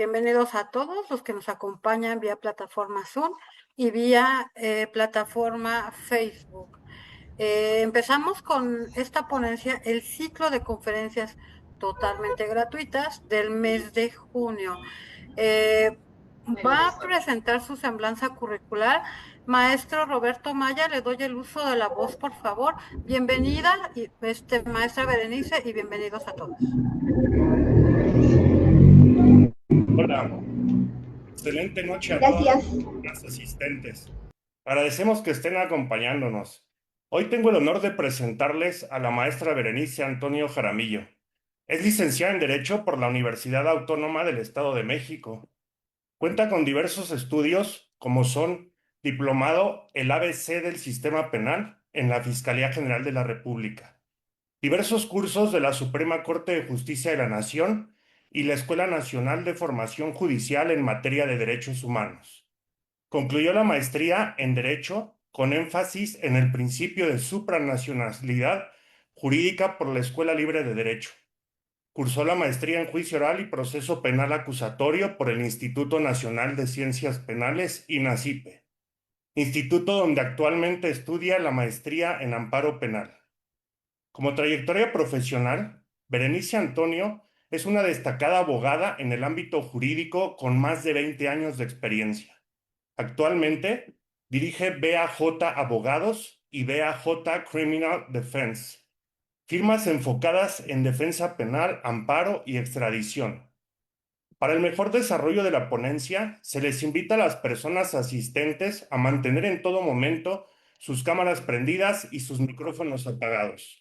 Bienvenidos a todos los que nos acompañan vía plataforma Zoom y vía plataforma Facebook. Empezamos con esta ponencia, el ciclo de conferencias totalmente gratuitas del mes de junio. Va a presentar su semblanza curricular. Maestro Roberto Maya, le doy el uso de la voz, por favor. Bienvenida, maestra Berenice, y bienvenidos a todos. Hola, excelente noche a todos Gracias. los asistentes. Agradecemos que estén acompañándonos. Hoy tengo el honor de presentarles a la maestra Berenice Antonio Jaramillo. Es licenciada en Derecho por la Universidad Autónoma del Estado de México. Cuenta con diversos estudios, como son diplomado el ABC del Sistema Penal en la Fiscalía General de la República, diversos cursos de la Suprema Corte de Justicia de la Nación y la Escuela Nacional de Formación Judicial en materia de derechos humanos. Concluyó la maestría en Derecho con énfasis en el principio de supranacionalidad jurídica por la Escuela Libre de Derecho. Cursó la maestría en Juicio Oral y Proceso Penal Acusatorio por el Instituto Nacional de Ciencias Penales, INACIPE, instituto donde actualmente estudia la maestría en Amparo Penal. Como trayectoria profesional, Berenice Antonio es una destacada abogada en el ámbito jurídico con más de 20 años de experiencia. Actualmente dirige BAJ Abogados y BAJ Criminal Defense, firmas enfocadas en defensa penal, amparo y extradición. Para el mejor desarrollo de la ponencia, se les invita a las personas asistentes a mantener en todo momento sus cámaras prendidas y sus micrófonos apagados.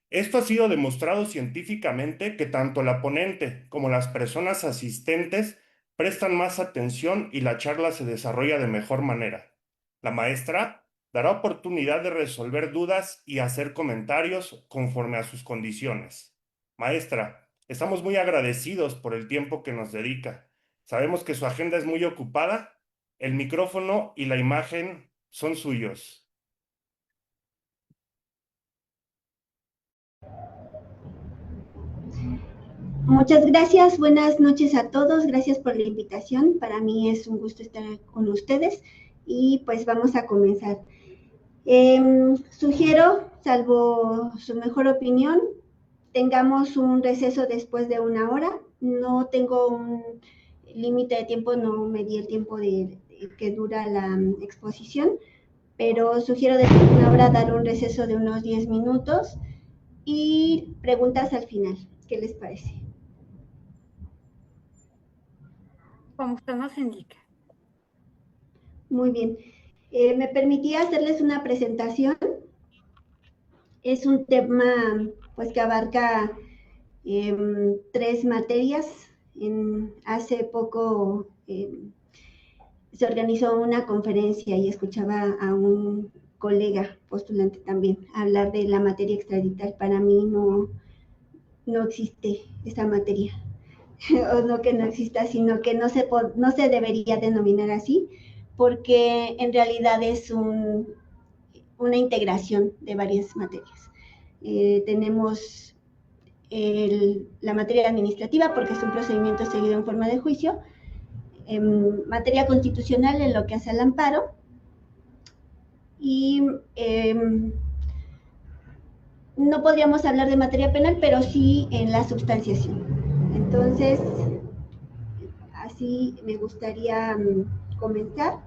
Esto ha sido demostrado científicamente que tanto la ponente como las personas asistentes prestan más atención y la charla se desarrolla de mejor manera. La maestra dará oportunidad de resolver dudas y hacer comentarios conforme a sus condiciones. Maestra, estamos muy agradecidos por el tiempo que nos dedica. Sabemos que su agenda es muy ocupada. El micrófono y la imagen son suyos. Muchas gracias, buenas noches a todos, gracias por la invitación. Para mí es un gusto estar con ustedes y pues vamos a comenzar. Sugiero, salvo su mejor opinión, tengamos un receso después de 1 hora. No tengo un límite de tiempo, no medí el tiempo que dura la exposición, pero sugiero después de 1 hora dar un receso de unos 10 minutos y preguntas al final. ¿Qué les parece? Como usted nos indique. Muy bien. Me permitía hacerles una presentación. Es un tema pues que abarca 3 materias. Hace poco se organizó una conferencia y escuchaba a un colega postulante también hablar de la materia extradital. Para mí no existe esta materia. O no que no exista, sino que no se debería denominar así, porque en realidad es una integración de varias materias. Tenemos la materia administrativa, porque es un procedimiento seguido en forma de juicio, materia constitucional en lo que hace al amparo, y no podríamos hablar de materia penal, pero sí en la substanciación. Entonces, así me gustaría comenzar.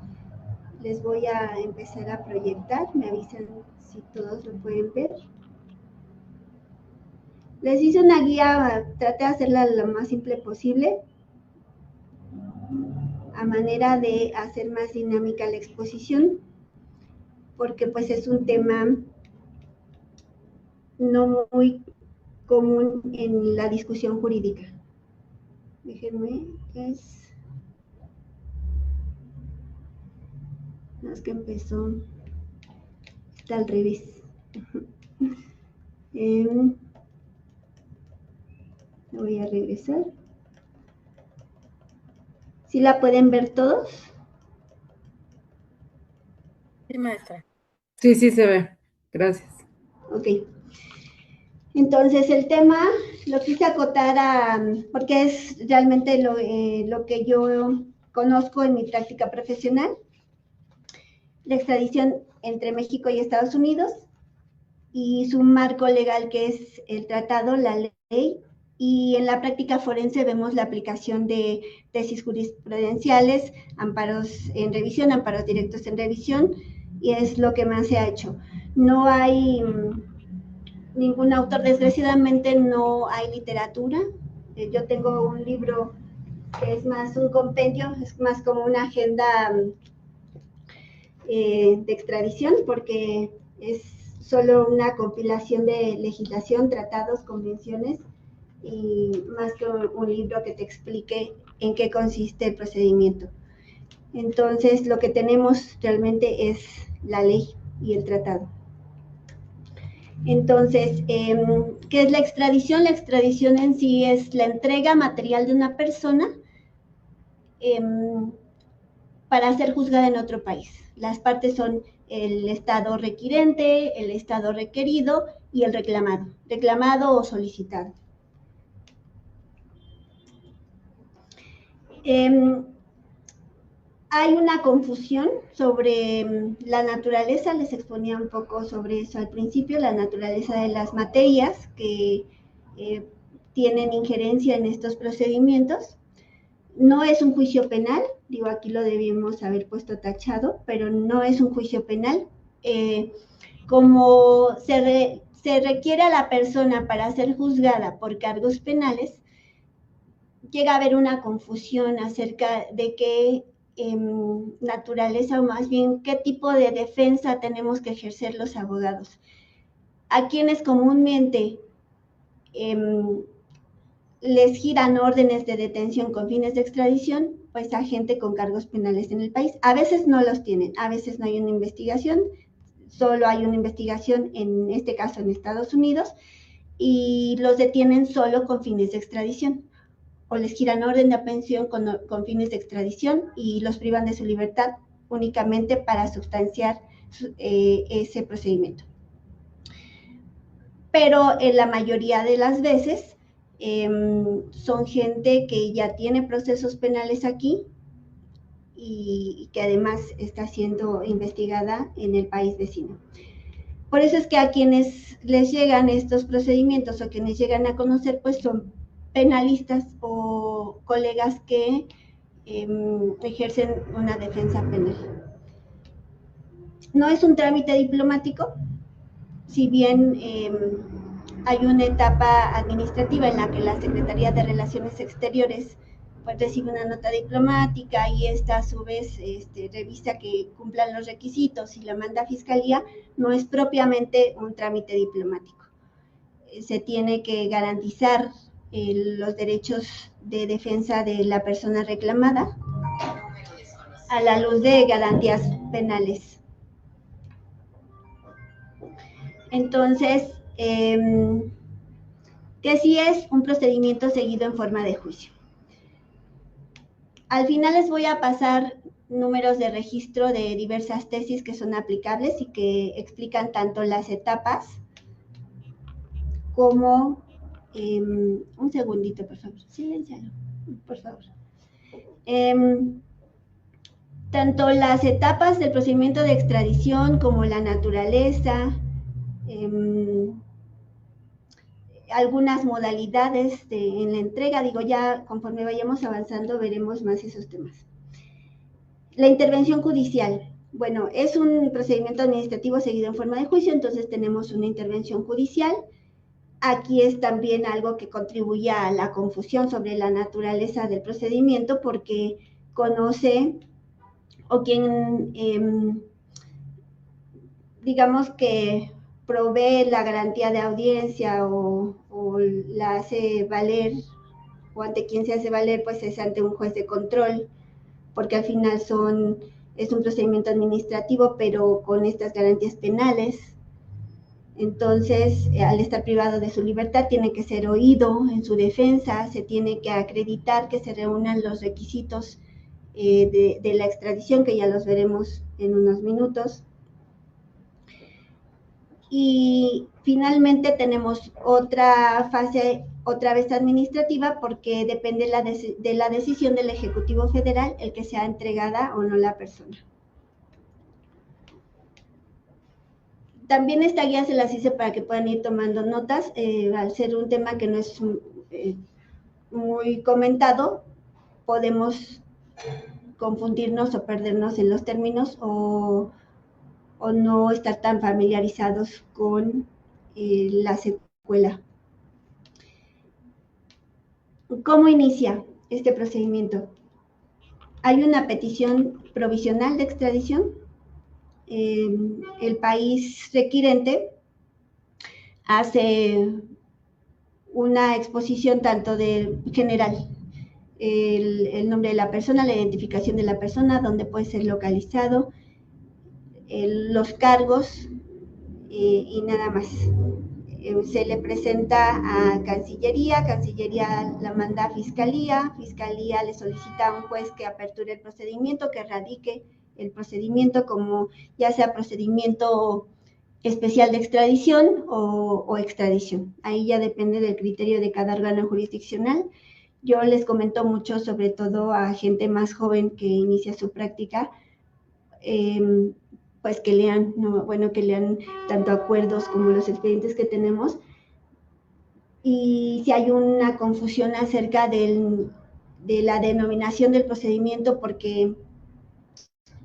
Les voy a empezar a proyectar, me avisan si todos lo pueden ver. Les hice una guía, traté de hacerla lo más simple posible, a manera de hacer más dinámica la exposición, porque pues es un tema no muy común en la discusión jurídica. Déjenme, no, es que empezó, está al revés. Voy a regresar. ¿Sí la pueden ver todos? Sí, maestra. Sí, sí se ve. Gracias. Ok. Entonces, el tema lo quise acotar porque es realmente lo que yo conozco en mi práctica profesional, la extradición entre México y Estados Unidos y su marco legal, que es el tratado, la ley, y en la práctica forense vemos la aplicación de tesis jurisprudenciales, amparos en revisión, amparos directos en revisión, y es lo que más se ha hecho. No hay ningún autor, desgraciadamente no hay literatura. Yo tengo un libro que es más un compendio, es más como una agenda de extradición, porque es solo una compilación de legislación, tratados, convenciones, y más que un libro que te explique en qué consiste el procedimiento. Entonces, lo que tenemos realmente es la ley y el tratado. Entonces, ¿qué es la extradición? La extradición en sí es la entrega material de una persona para ser juzgada en otro país. Las partes son el estado requirente, el estado requerido y el reclamado o solicitado. Hay una confusión sobre la naturaleza, les exponía un poco sobre eso al principio, la naturaleza de las materias que tienen injerencia en estos procedimientos. No es un juicio penal, digo, aquí lo debimos haber puesto tachado, pero no es un juicio penal. Como se requiere a la persona para ser juzgada por cargos penales, llega a haber una confusión acerca de qué naturaleza, o más bien qué tipo de defensa tenemos que ejercer los abogados. A quienes comúnmente les giran órdenes de detención con fines de extradición, pues a gente con cargos penales en el país. A veces no los tienen, a veces no hay una investigación, solo hay una investigación, en este caso en Estados Unidos, y los detienen solo con fines de extradición, o les giran orden de aprehensión con fines de extradición y los privan de su libertad únicamente para sustanciar ese procedimiento. Pero en la mayoría de las veces son gente que ya tiene procesos penales aquí y que además está siendo investigada en el país vecino. Por eso es que a quienes les llegan estos procedimientos o quienes llegan a conocer, pues son penalistas o colegas que ejercen una defensa penal. No es un trámite diplomático, si bien hay una etapa administrativa en la que la Secretaría de Relaciones Exteriores pues recibe una nota diplomática y esta a su vez revisa que cumplan los requisitos y la manda a Fiscalía. No es propiamente un trámite diplomático. Se tiene que garantizar los derechos de defensa de la persona reclamada a la luz de garantías penales. Entonces, que sí es un procedimiento seguido en forma de juicio. Al final les voy a pasar números de registro de diversas tesis que son aplicables y que explican tanto las etapas como... un segundito, por favor. Siléncialo, por favor. Tanto las etapas del procedimiento de extradición como la naturaleza, algunas modalidades en la entrega, digo, ya conforme vayamos avanzando veremos más esos temas. La intervención judicial, bueno, es un procedimiento administrativo seguido en forma de juicio, entonces tenemos una intervención judicial. Aquí es también algo que contribuye a la confusión sobre la naturaleza del procedimiento, porque conoce o quien, digamos que provee la garantía de audiencia o la hace valer, o ante quien se hace valer, pues es ante un juez de control, porque al final es un procedimiento administrativo, pero con estas garantías penales. Entonces, al estar privado de su libertad, tiene que ser oído en su defensa, se tiene que acreditar que se reúnan los requisitos de la extradición, que ya los veremos en unos minutos. Y finalmente tenemos otra fase, otra vez administrativa, porque depende de la decisión del Ejecutivo Federal el que sea entregada o no la persona. También esta guía se las hice para que puedan ir tomando notas, al ser un tema que no es muy comentado, podemos confundirnos o perdernos en los términos o no estar tan familiarizados con la secuela. ¿Cómo inicia este procedimiento? Hay una petición provisional de extradición. El país requirente hace una exposición tanto de general, el nombre de la persona, la identificación de la persona, dónde puede ser localizado, los cargos y nada más. Se le presenta a Cancillería, Cancillería la manda a Fiscalía, Fiscalía le solicita a un juez que aperture el procedimiento, que radique el procedimiento como ya sea procedimiento especial de extradición o extradición. Ahí ya depende del criterio de cada órgano jurisdiccional. Yo les comento mucho, sobre todo a gente más joven que inicia su práctica, pues que lean, ¿no? Bueno, que lean tanto acuerdos como los expedientes que tenemos. Y si hay una confusión acerca de la denominación del procedimiento, porque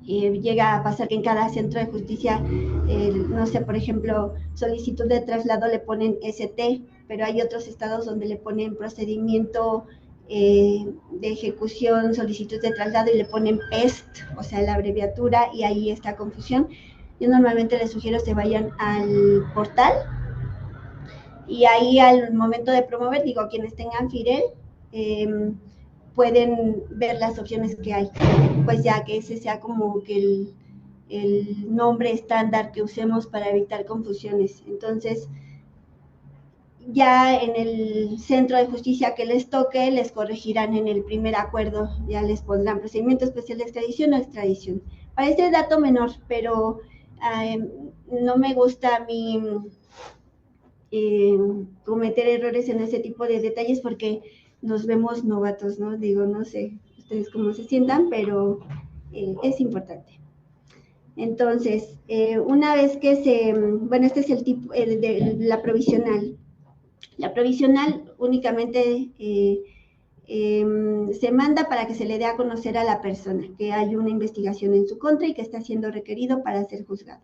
llega a pasar que en cada centro de justicia, no sé, por ejemplo, solicitud de traslado le ponen ST, pero hay otros estados donde le ponen procedimiento de ejecución, solicitud de traslado y le ponen PEST, o sea, la abreviatura, y ahí está confusión. Yo normalmente les sugiero que se vayan al portal y ahí al momento de promover, digo, quienes tengan FIREL, pueden ver las opciones que hay, pues ya que ese sea como que el nombre estándar que usemos para evitar confusiones. Entonces, ya en el centro de justicia que les toque, les corregirán en el primer acuerdo, ya les pondrán procedimiento especial de extradición o extradición. Parece dato menor, pero no me gusta a mí cometer errores en ese tipo de detalles porque nos vemos novatos, ¿no? Digo, no sé ustedes cómo se sientan, pero es importante. Entonces, una vez que bueno, este es el tipo de la provisional. La provisional únicamente se manda para que se le dé a conocer a la persona que hay una investigación en su contra y que está siendo requerido para ser juzgado.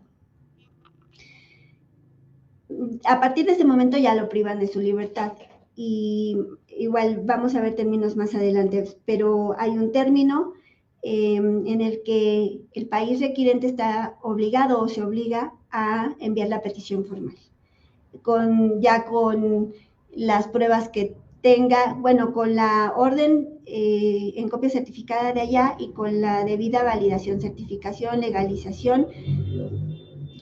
A partir de ese momento ya lo privan de su libertad y igual vamos a ver términos más adelante, pero hay un término en el que el país requirente está obligado o se obliga a enviar la petición formal, ya con las pruebas que tenga, bueno, con la orden en copia certificada de allá y con la debida validación, certificación, legalización,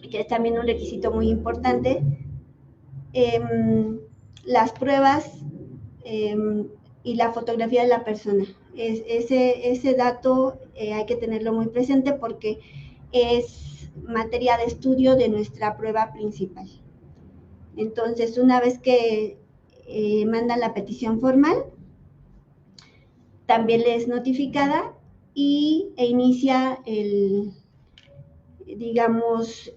que es también un requisito muy importante. Las pruebas y la fotografía de la persona. Ese dato hay que tenerlo muy presente porque es materia de estudio de nuestra prueba principal. Entonces, una vez que mandan la petición formal, también le es notificada e inicia digamos,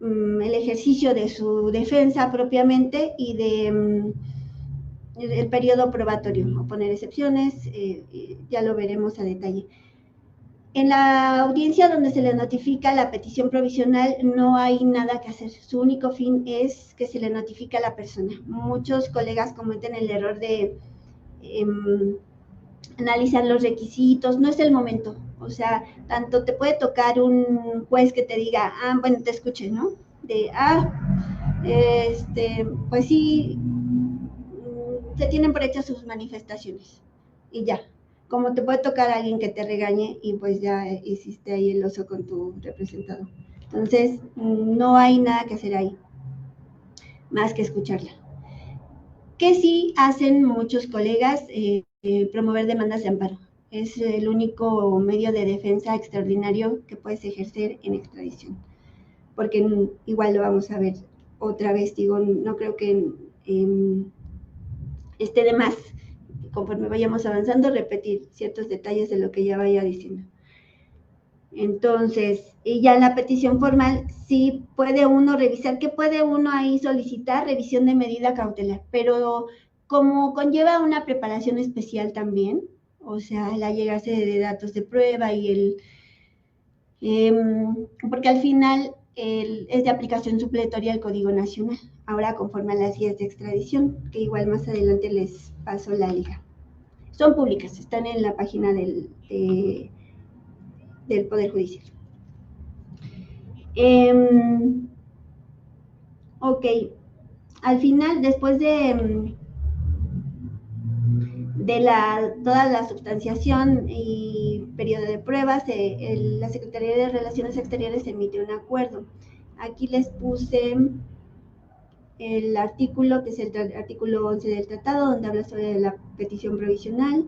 el ejercicio de su defensa propiamente y el periodo probatorio, o poner excepciones, ya lo veremos a detalle. En la audiencia donde se le notifica la petición provisional no hay nada que hacer, su único fin es que se le notifique a la persona. Muchos colegas cometen el error de analizar los requisitos, no es el momento, o sea, tanto te puede tocar un juez que te diga, bueno, te escuché, ¿no? Pues sí, se tienen por hechas sus manifestaciones y ya, como te puede tocar a alguien que te regañe y pues ya hiciste ahí el oso con tu representado. Entonces, no hay nada que hacer ahí, más que escucharla. ¿Qué sí hacen muchos colegas? Promover demandas de amparo. Es el único medio de defensa extraordinario que puedes ejercer en extradición, porque igual lo vamos a ver otra vez, digo, no creo que esté de más, conforme vayamos avanzando, repetir ciertos detalles de lo que ya vaya diciendo. Entonces, y ya en la petición formal, sí puede uno revisar, ¿qué puede uno ahí solicitar? Revisión de medida cautelar, pero como conlleva una preparación especial también, o sea, el allegarse de datos de prueba y porque al final es de aplicación supletoria al Código Nacional, ahora conforme a las guías de extradición, que igual más adelante les paso la liga. Son públicas, están en la página del Poder Judicial. Ok, al final, después de toda la substanciación y periodo de pruebas, la Secretaría de Relaciones Exteriores emite un acuerdo. Aquí les puse el artículo, que es el artículo 11 del tratado, donde habla sobre la petición provisional,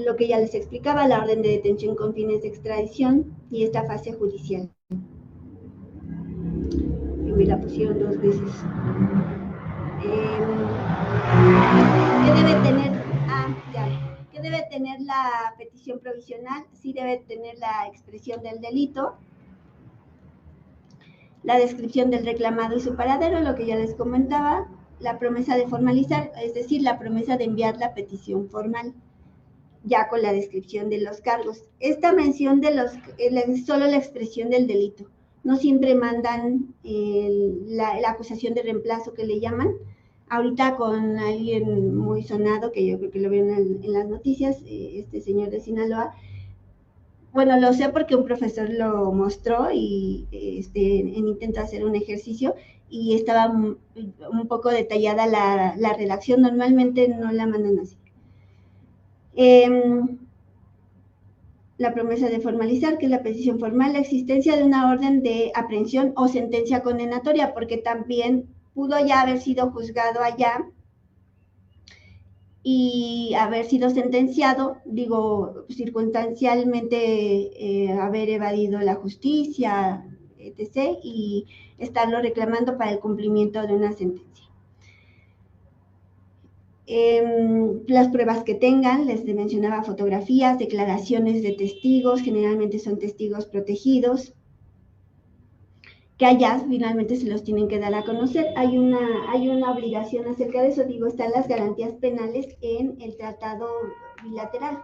lo que ya les explicaba, la orden de detención con fines de extradición y esta fase judicial. Y me la pusieron 2 veces. ¿Qué debe tener? ¿Qué debe tener la petición provisional? Sí debe tener la expresión del delito, la descripción del reclamado y su paradero, lo que ya les comentaba, la promesa de formalizar, es decir, la promesa de enviar la petición formal, ya con la descripción de los cargos. Esta mención de es solo la expresión del delito. No siempre mandan la acusación de reemplazo que le llaman. Ahorita con alguien muy sonado, que yo creo que lo vieron en las noticias, este señor de Sinaloa. Bueno, lo sé porque un profesor lo mostró y en intento hacer un ejercicio y estaba un poco detallada la redacción. Normalmente no la mandan así. La promesa de formalizar, que es la petición formal, la existencia de una orden de aprehensión o sentencia condenatoria, porque también pudo ya haber sido juzgado allá y haber sido sentenciado, digo, circunstancialmente haber evadido la justicia, etc., y estarlo reclamando para el cumplimiento de una sentencia. Las pruebas que tengan, les mencionaba fotografías, declaraciones de testigos, generalmente son testigos protegidos, que allá finalmente se los tienen que dar a conocer. Hay una obligación acerca de eso, digo, están las garantías penales en el tratado bilateral.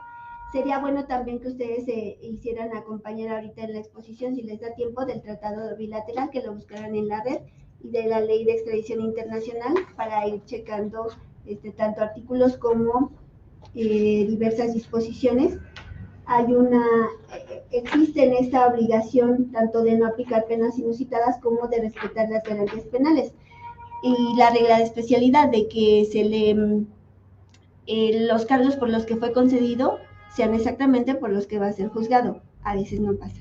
Sería bueno también que ustedes se hicieran acompañar ahorita en la exposición, si les da tiempo, del tratado bilateral, que lo buscaran en la red, y de la ley de extradición internacional, para ir checando tanto artículos como diversas disposiciones. Existe en esta obligación tanto de no aplicar penas inusitadas como de respetar las garantías penales. Y la regla de especialidad de que los cargos por los que fue concedido sean exactamente por los que va a ser juzgado. A veces no pasa,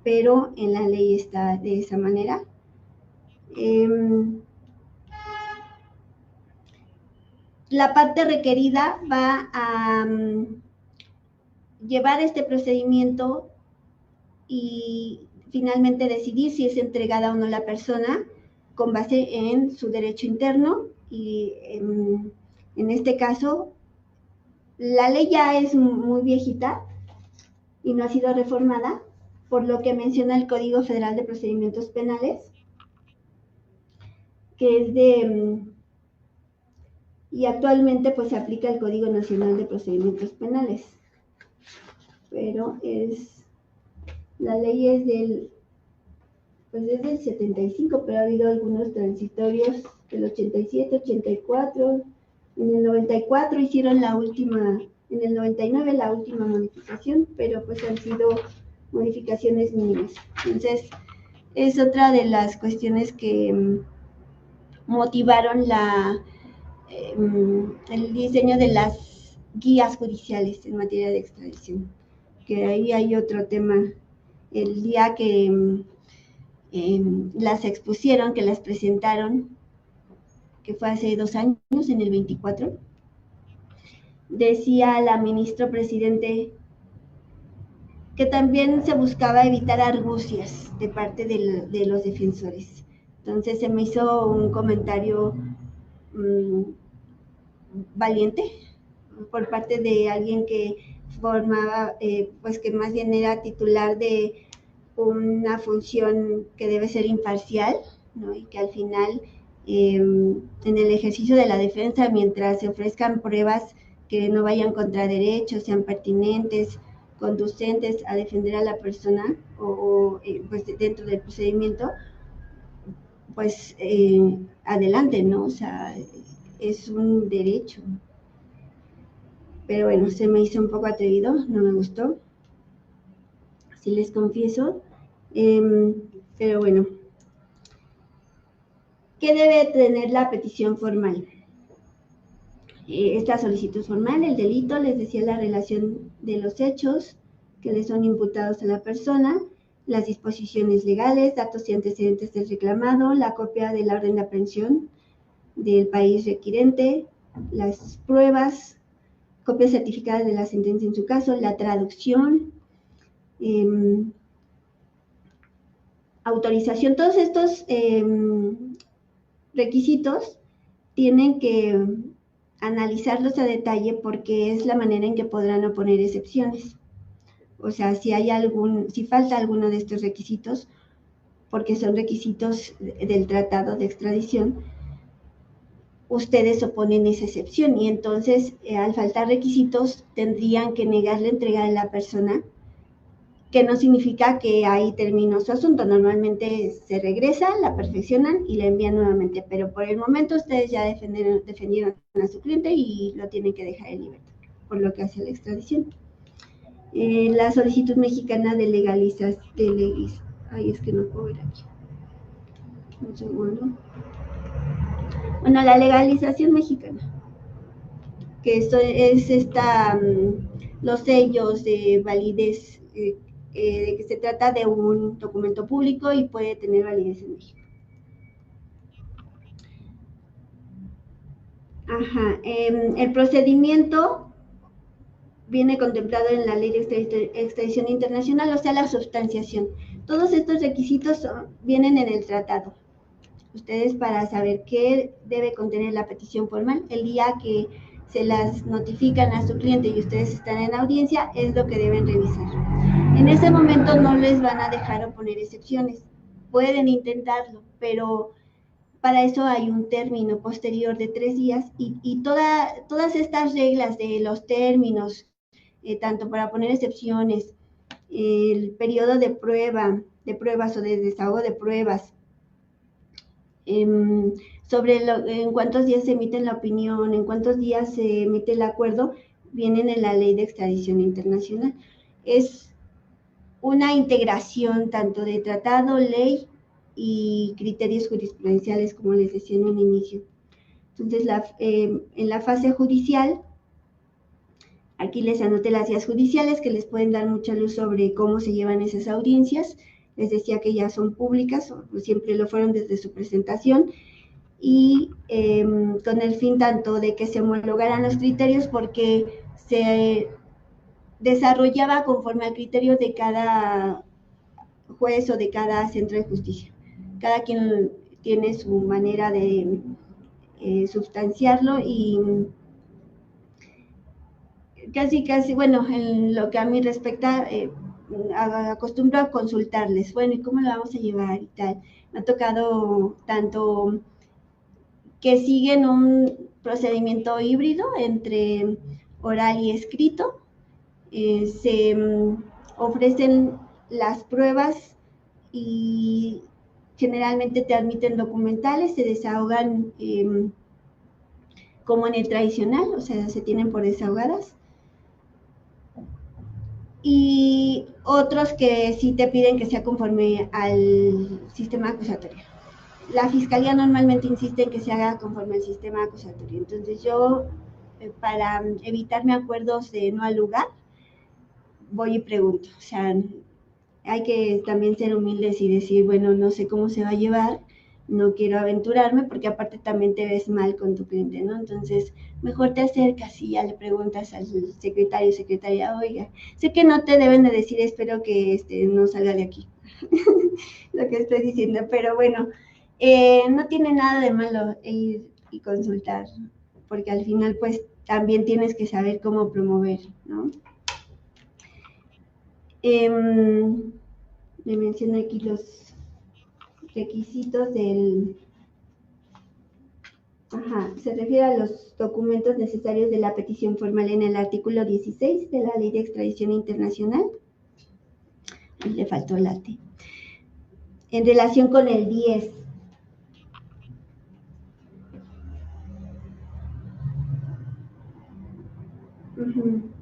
pero en la ley está de esa manera. La parte requerida va a llevar este procedimiento y finalmente decidir si es entregada o no la persona con base en su derecho interno, y en este caso la ley ya es muy viejita y no ha sido reformada, por lo que menciona el Código Federal de Procedimientos Penales, que es y actualmente pues se aplica el Código Nacional de Procedimientos Penales, pero la ley es del 75, pero ha habido algunos transitorios del 87, 84, en el 94 hicieron la última, en el 99 la última modificación, pero pues han sido modificaciones mínimas. Entonces, es otra de las cuestiones que motivaron el diseño de las guías judiciales en materia de extradición, que ahí hay otro tema. El día que las expusieron, que las presentaron, que fue hace 2 años, en el 24, decía la ministra presidente que también se buscaba evitar argucias de parte de los defensores. Entonces se me hizo un comentario valiente por parte de alguien que formaba, pues que más bien era titular de una función que debe ser imparcial, ¿no? Y que al final, en el ejercicio de la defensa, mientras se ofrezcan pruebas que no vayan contra derechos, sean pertinentes, conducentes a defender a la persona o pues dentro del procedimiento, pues adelante, ¿no? O sea, es un derecho. Pero bueno, se me hizo un poco atrevido, no me gustó, si les confieso. Pero bueno, ¿qué debe tener la petición formal? Esta solicitud formal, el delito, les decía, la relación de los hechos que le son imputados a la persona, las disposiciones legales, datos y antecedentes del reclamado, la copia de la orden de aprehensión del país requirente, las pruebas, copias certificadas de la sentencia en su caso, la traducción, autorización. Todos estos requisitos tienen que analizarlos a detalle porque es la manera en que podrán oponer excepciones. O sea, si falta alguno de estos requisitos, porque son requisitos del tratado de extradición, ustedes oponen esa excepción y entonces al faltar requisitos tendrían que negar la entrega de la persona, que no significa que ahí terminó su asunto. Normalmente se regresa, la perfeccionan y la envían nuevamente, pero por el momento ustedes ya defendieron a su cliente y lo tienen que dejar en libertad, por lo que hace la extradición. La solicitud mexicana de legalización, ay, es que no puedo ver aquí. Un segundo. Bueno, la legalización mexicana, que esto es los sellos de validez, de que se trata de un documento público y puede tener validez en México. Ajá, el procedimiento viene contemplado en la Ley de Extradición Internacional, o sea, la sustanciación. Todos estos requisitos vienen en el tratado. Ustedes, para saber qué debe contener la petición formal, el día que se las notifican a su cliente y ustedes están en audiencia, es lo que deben revisar. En ese momento no les van a dejar oponer excepciones. Pueden intentarlo, pero para eso hay un término posterior de 3 días y todas estas reglas de los términos, tanto para poner excepciones, el periodo de pruebas o de desahogo de pruebas, sobre en cuántos días se emite la opinión, en cuántos días se emite el acuerdo, vienen en la Ley de Extradición Internacional. Es una integración tanto de tratado, ley y criterios jurisprudenciales, como les decía en un inicio. Entonces, en la fase judicial, aquí les anoté las guías judiciales que les pueden dar mucha luz sobre cómo se llevan esas audiencias. Les decía que ya son públicas, o siempre lo fueron desde su presentación, y con el fin tanto de que se homologaran los criterios, porque se desarrollaba conforme al criterio de cada juez o de cada centro de justicia. Cada quien tiene su manera de sustanciarlo y casi, bueno, en lo que a mí respecta, acostumbro a consultarles, bueno, ¿y cómo lo vamos a llevar y tal? Me ha tocado tanto que siguen un procedimiento híbrido entre oral y escrito, se ofrecen las pruebas y generalmente te admiten documentales, se desahogan como en el tradicional, o sea, se tienen por desahogadas. Y otros que sí te piden que sea conforme al sistema acusatorio. La fiscalía normalmente insiste en que se haga conforme al sistema acusatorio. Entonces yo, para evitarme acuerdos de no al lugar, voy y pregunto. O sea, hay que también ser humildes y decir, bueno, no sé cómo se va a llevar, no quiero aventurarme, porque aparte también te ves mal con tu cliente, ¿no? Entonces, mejor te acercas y ya le preguntas al secretario, secretaria, oiga, sé que no te deben de decir, espero que no salga de aquí lo que estoy diciendo, pero bueno, No tiene nada de malo ir y consultar, porque al final pues también tienes que saber cómo promover, ¿no? Me menciono aquí los requisitos del... Ajá, se refiere a los documentos necesarios de la petición formal en el artículo 16 de la Ley de Extradición Internacional. Ahí le faltó la T. En relación con el 10.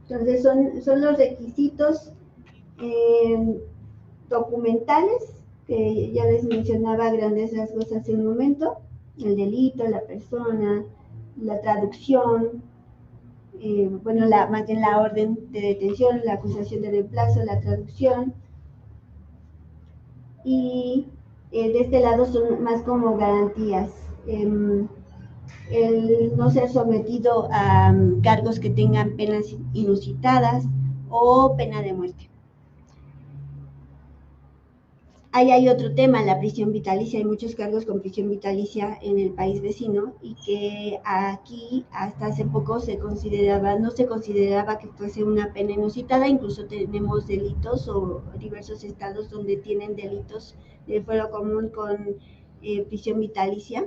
Entonces son los requisitos documentales que ya les mencionaba a grandes rasgos hace un momento: el delito, la persona, la traducción, más bien la orden de detención, la acusación de reemplazo, la traducción. Y de este lado son más como garantías. El no ser sometido a cargos que tengan penas inusitadas o pena de muerte. Ahí hay otro tema, la prisión vitalicia. Hay muchos cargos con prisión vitalicia en el país vecino y que aquí hasta hace poco no se consideraba que fuese una pena inusitada. Incluso tenemos delitos o diversos estados donde tienen delitos de fuero común con prisión vitalicia,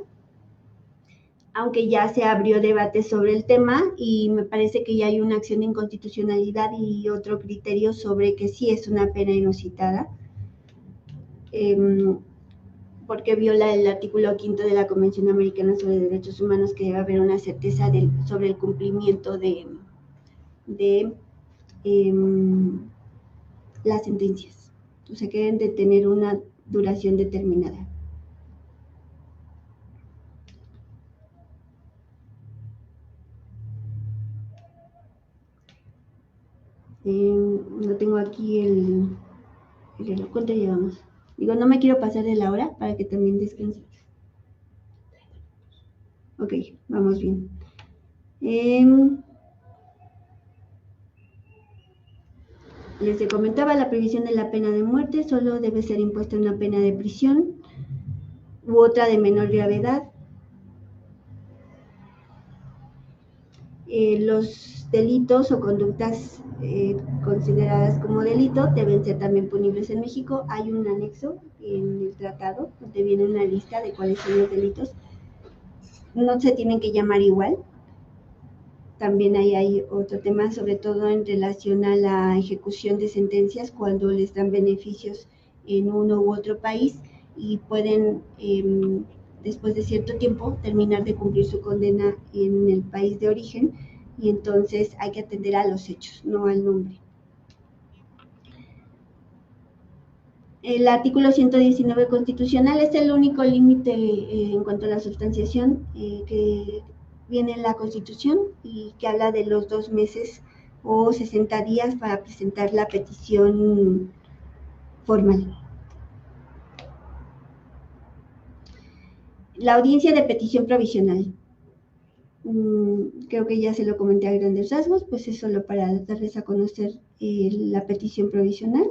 aunque ya se abrió debate sobre el tema y me parece que ya hay una acción de inconstitucionalidad y otro criterio sobre que sí es una pena inusitada, porque viola el artículo 5 de la Convención Americana sobre Derechos Humanos, que debe haber una certeza sobre el cumplimiento de las sentencias. O sea, que deben de tener una duración determinada. No tengo aquí el ¿cuánto llevamos? Digo, no me quiero pasar de la hora para que también descanse. Ok, vamos bien. Les comentaba, la previsión de la pena de muerte solo debe ser impuesta una pena de prisión u otra de menor gravedad. Los delitos o conductas consideradas como delito deben ser también punibles en México. Hay un anexo en el tratado donde viene una lista de cuáles son los delitos. No se tienen que llamar igual. También ahí hay otro tema, sobre todo en relación a la ejecución de sentencias, cuando les dan beneficios en uno u otro país y pueden, después de cierto tiempo, terminar de cumplir su condena en el país de origen, y entonces hay que atender a los hechos, no al nombre. El artículo 119 constitucional es el único límite en cuanto a la sustanciación que viene en la Constitución y que habla de los 2 meses o 60 días para presentar la petición formal. La audiencia de petición provisional. Creo que ya se lo comenté a grandes rasgos, pues es solo para darles a conocer la petición provisional,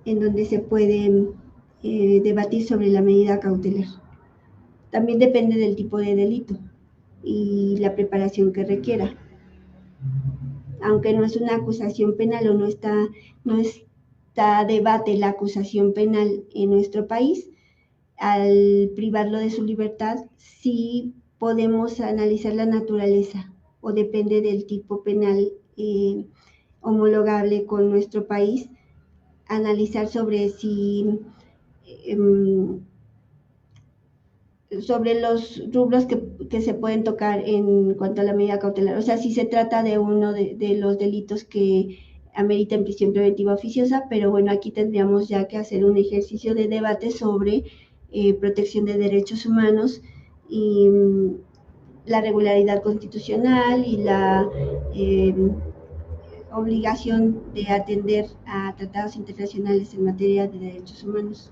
en donde se puede debatir sobre la medida cautelar. También depende del tipo de delito y la preparación que requiera. Aunque no es una acusación penal o no está a debate la acusación penal en nuestro país, al privarlo de su libertad, sí podemos analizar la naturaleza o depende del tipo penal homologable con nuestro país, analizar sobre si sobre los rubros que se pueden tocar en cuanto a la medida cautelar. O sea, si se trata de uno de los delitos que ameritan prisión preventiva oficiosa, pero bueno, aquí tendríamos ya que hacer un ejercicio de debate sobre protección de derechos humanos y la regularidad constitucional y la obligación de atender a tratados internacionales en materia de derechos humanos.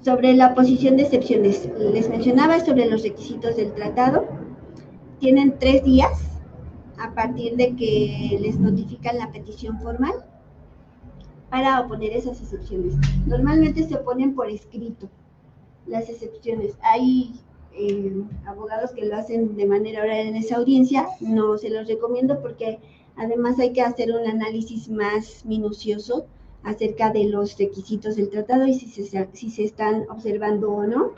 Sobre la posición de excepciones, les mencionaba sobre los requisitos del tratado. Tienen 3 días a partir de que les notifican la petición formal para oponer esas excepciones. Normalmente se oponen por escrito las excepciones. Hay abogados que lo hacen de manera oral en esa audiencia, no se los recomiendo porque además hay que hacer un análisis más minucioso acerca de los requisitos del tratado y si se están observando o no,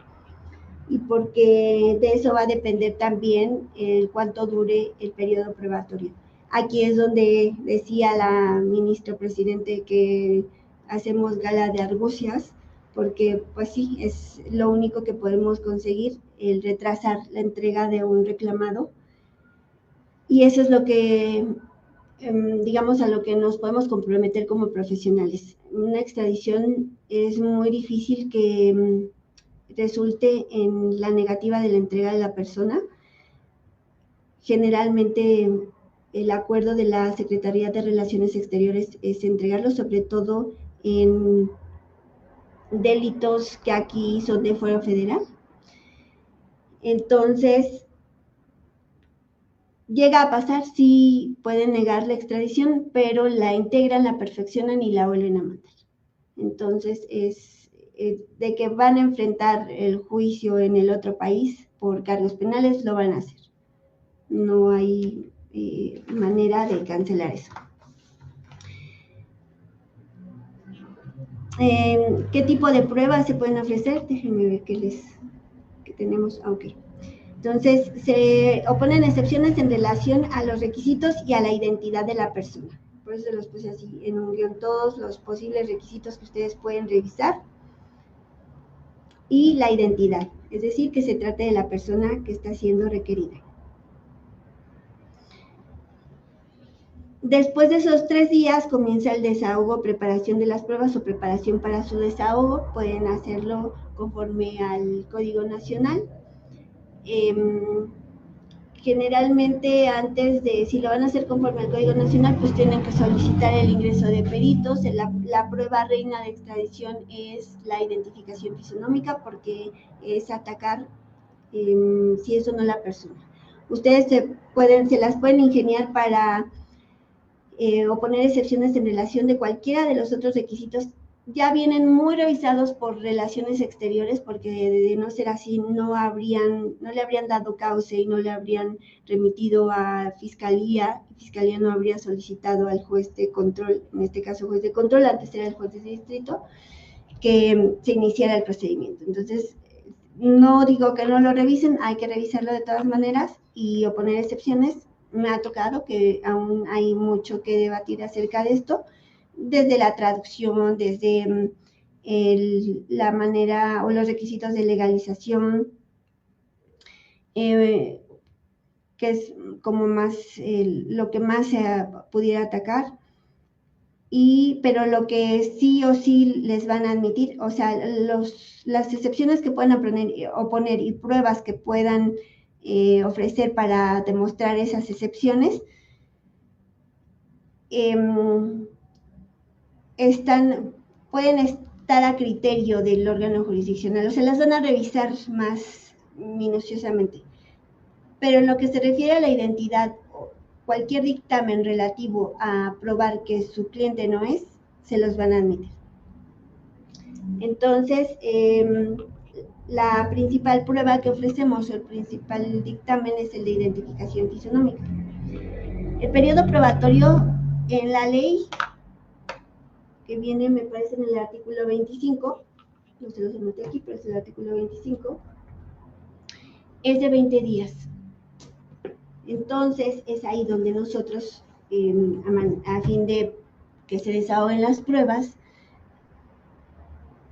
y porque de eso va a depender también cuánto dure el periodo probatorio. Aquí es donde decía la ministra presidente que hacemos gala de argucias, porque pues sí, es lo único que podemos conseguir, el retrasar la entrega de un reclamado, y eso es lo que, digamos, a lo que nos podemos comprometer como profesionales. Una extradición es muy difícil que resulte en la negativa de la entrega de la persona. Generalmente el acuerdo de la Secretaría de Relaciones Exteriores es entregarlo, sobre todo en delitos que aquí son de fuero federal. Entonces, llega a pasar, sí pueden negar la extradición, pero la integran, la perfeccionan y la vuelven a mandar. Entonces, es de que van a enfrentar el juicio en el otro país por cargos penales, lo van a hacer. No hay manera de cancelar eso. ¿Qué tipo de pruebas se pueden ofrecer? Déjenme ver qué tenemos. Ok. Entonces, se oponen excepciones en relación a los requisitos y a la identidad de la persona. Por eso los puse así en un guión, todos los posibles requisitos que ustedes pueden revisar y la identidad, es decir, que se trate de la persona que está siendo requerida. Después de esos 3 días comienza el desahogo, preparación de las pruebas o preparación para su desahogo. Pueden hacerlo conforme al Código Nacional. Generalmente antes de, si lo van a hacer conforme al Código Nacional, pues tienen que solicitar el ingreso de peritos. La prueba reina de extradición es la identificación fisonómica, porque es atacar si es o no la persona. Ustedes se las pueden ingeniar para o poner excepciones en relación de cualquiera de los otros requisitos. Ya vienen muy revisados por Relaciones Exteriores, porque de no ser así no le habrían dado cauce y no le habrían remitido a Fiscalía. Fiscalía no habría solicitado al juez de control, en este caso juez de control, antes era el juez de distrito, que se iniciara el procedimiento. Entonces, no digo que no lo revisen, hay que revisarlo de todas maneras y oponer excepciones. Me ha tocado que aún hay mucho que debatir acerca de esto, desde la traducción, desde la manera o los requisitos de legalización, que es como más lo que más se pudiera atacar. Pero lo que sí o sí les van a admitir, o sea, las excepciones que puedan oponer y pruebas que puedan ofrecer para demostrar esas excepciones, pueden estar a criterio del órgano jurisdiccional, o sea, las van a revisar más minuciosamente. Pero en lo que se refiere a la identidad, cualquier dictamen relativo a probar que su cliente no es, se los van a admitir. Entonces, la principal prueba que ofrecemos, el principal dictamen, es el de identificación fisonómica. El periodo probatorio en la ley, que viene, me parece, en el artículo 25, no se los anoté aquí, pero es el artículo 25, es de 20 días. Entonces, es ahí donde nosotros, a fin de que se desahoguen las pruebas,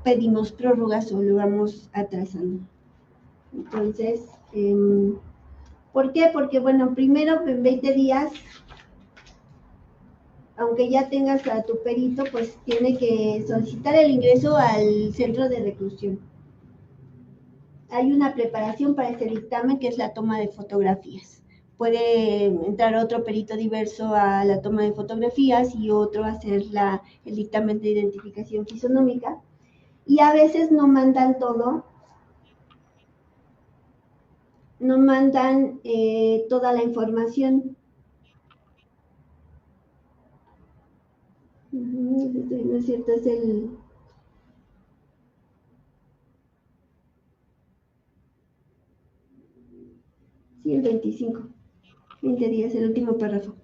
pedimos prórrogas o lo vamos atrasando. Entonces, ¿por qué? Porque, bueno, primero en 20 días, aunque ya tengas a tu perito, pues tiene que solicitar el ingreso al centro de reclusión. Hay una preparación para este dictamen, que es la toma de fotografías. Puede entrar otro perito diverso a la toma de fotografías y otro a hacer el dictamen de identificación fisonómica. Y a veces no mandan todo, no mandan toda la información. No es cierto, es el... Sí, el 25, 20 días, el último párrafo.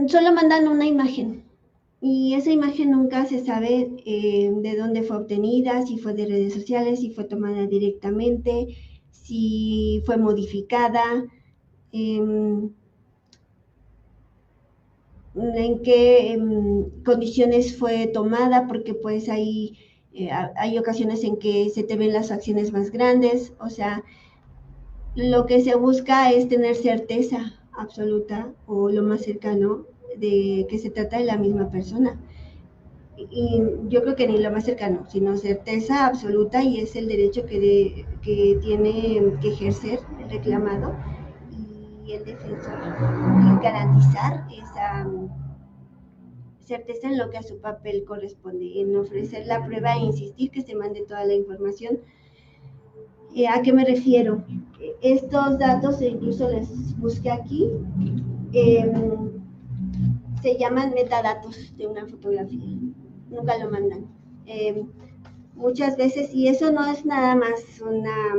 Solo mandan una imagen y esa imagen nunca se sabe de dónde fue obtenida, si fue de redes sociales, si fue tomada directamente, si fue modificada, en qué condiciones fue tomada, porque pues hay ocasiones en que se te ven las acciones más grandes, o sea, lo que se busca es tener certeza absoluta o lo más cercano de que se trata de la misma persona. Y yo creo que ni lo más cercano, sino certeza absoluta, y es el derecho que tiene que ejercer el reclamado y el defensor, y garantizar esa certeza en lo que a su papel corresponde, en ofrecer la prueba e insistir que se mande toda la información. ¿A qué me refiero? Estos datos, incluso les busqué aquí, eh, se llaman metadatos de una fotografía, nunca lo mandan. Muchas veces, y eso no es nada más una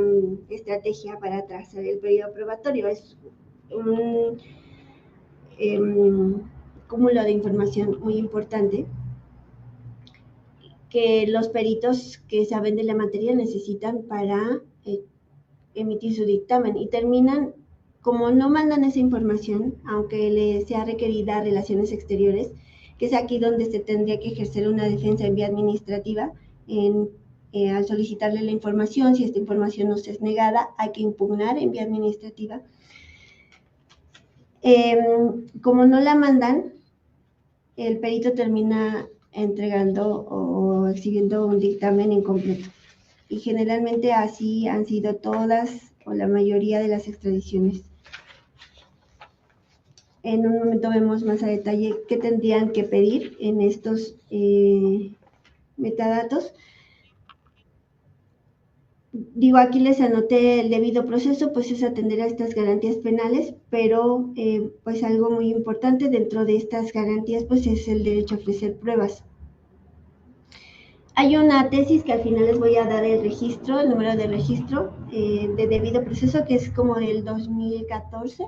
estrategia para trazar el periodo probatorio, es un cúmulo de información muy importante que los peritos que saben de la materia necesitan para emitir su dictamen, y terminan, como no mandan esa información, aunque le sea requerida a Relaciones Exteriores, que es aquí donde se tendría que ejercer una defensa en vía administrativa, al solicitarle la información. Si esta información nos es negada, hay que impugnar en vía administrativa. Como no la mandan, el perito termina entregando o exhibiendo un dictamen incompleto. Y generalmente así han sido todas o la mayoría de las extradiciones. En un momento vemos más a detalle qué tendrían que pedir en estos metadatos. Digo, aquí les anoté el debido proceso, pues es atender a estas garantías penales, pero pues algo muy importante dentro de estas garantías pues es el derecho a ofrecer pruebas. Hay una tesis que al final les voy a dar el registro, el número de registro de debido proceso, que es como del 2014,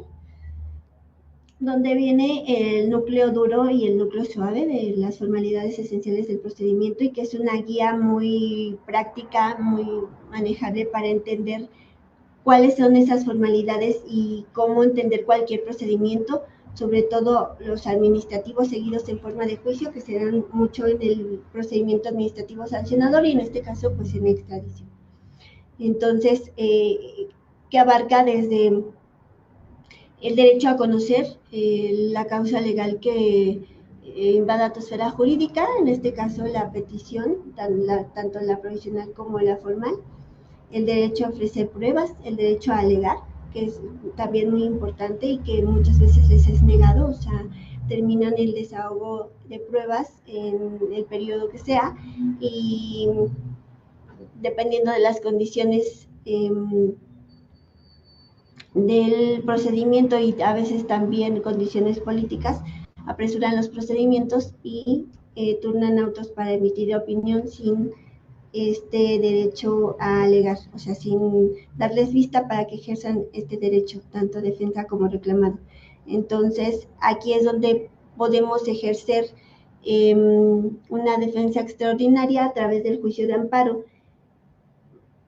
donde viene el núcleo duro y el núcleo suave de las formalidades esenciales del procedimiento, y que es una guía muy práctica, muy manejable para entender cuáles son esas formalidades y cómo entender cualquier procedimiento, sobre todo los administrativos seguidos en forma de juicio, que se dan mucho en el procedimiento administrativo sancionador y en este caso pues en extradición. Entonces, que abarca desde el derecho a conocer la causa legal que invada tu esfera jurídica, en este caso la petición, tanto la provisional como la formal, el derecho a ofrecer pruebas, el derecho a alegar, que es también muy importante y que muchas veces les es negado, o sea, terminan el desahogo de pruebas en el periodo que sea, y dependiendo de las condiciones del procedimiento y a veces también condiciones políticas, apresuran los procedimientos y turnan autos para emitir opinión sin este derecho a alegar, o sea, sin darles vista para que ejerzan este derecho, tanto defensa como reclamado. Entonces, aquí es donde podemos ejercer una defensa extraordinaria a través del juicio de amparo.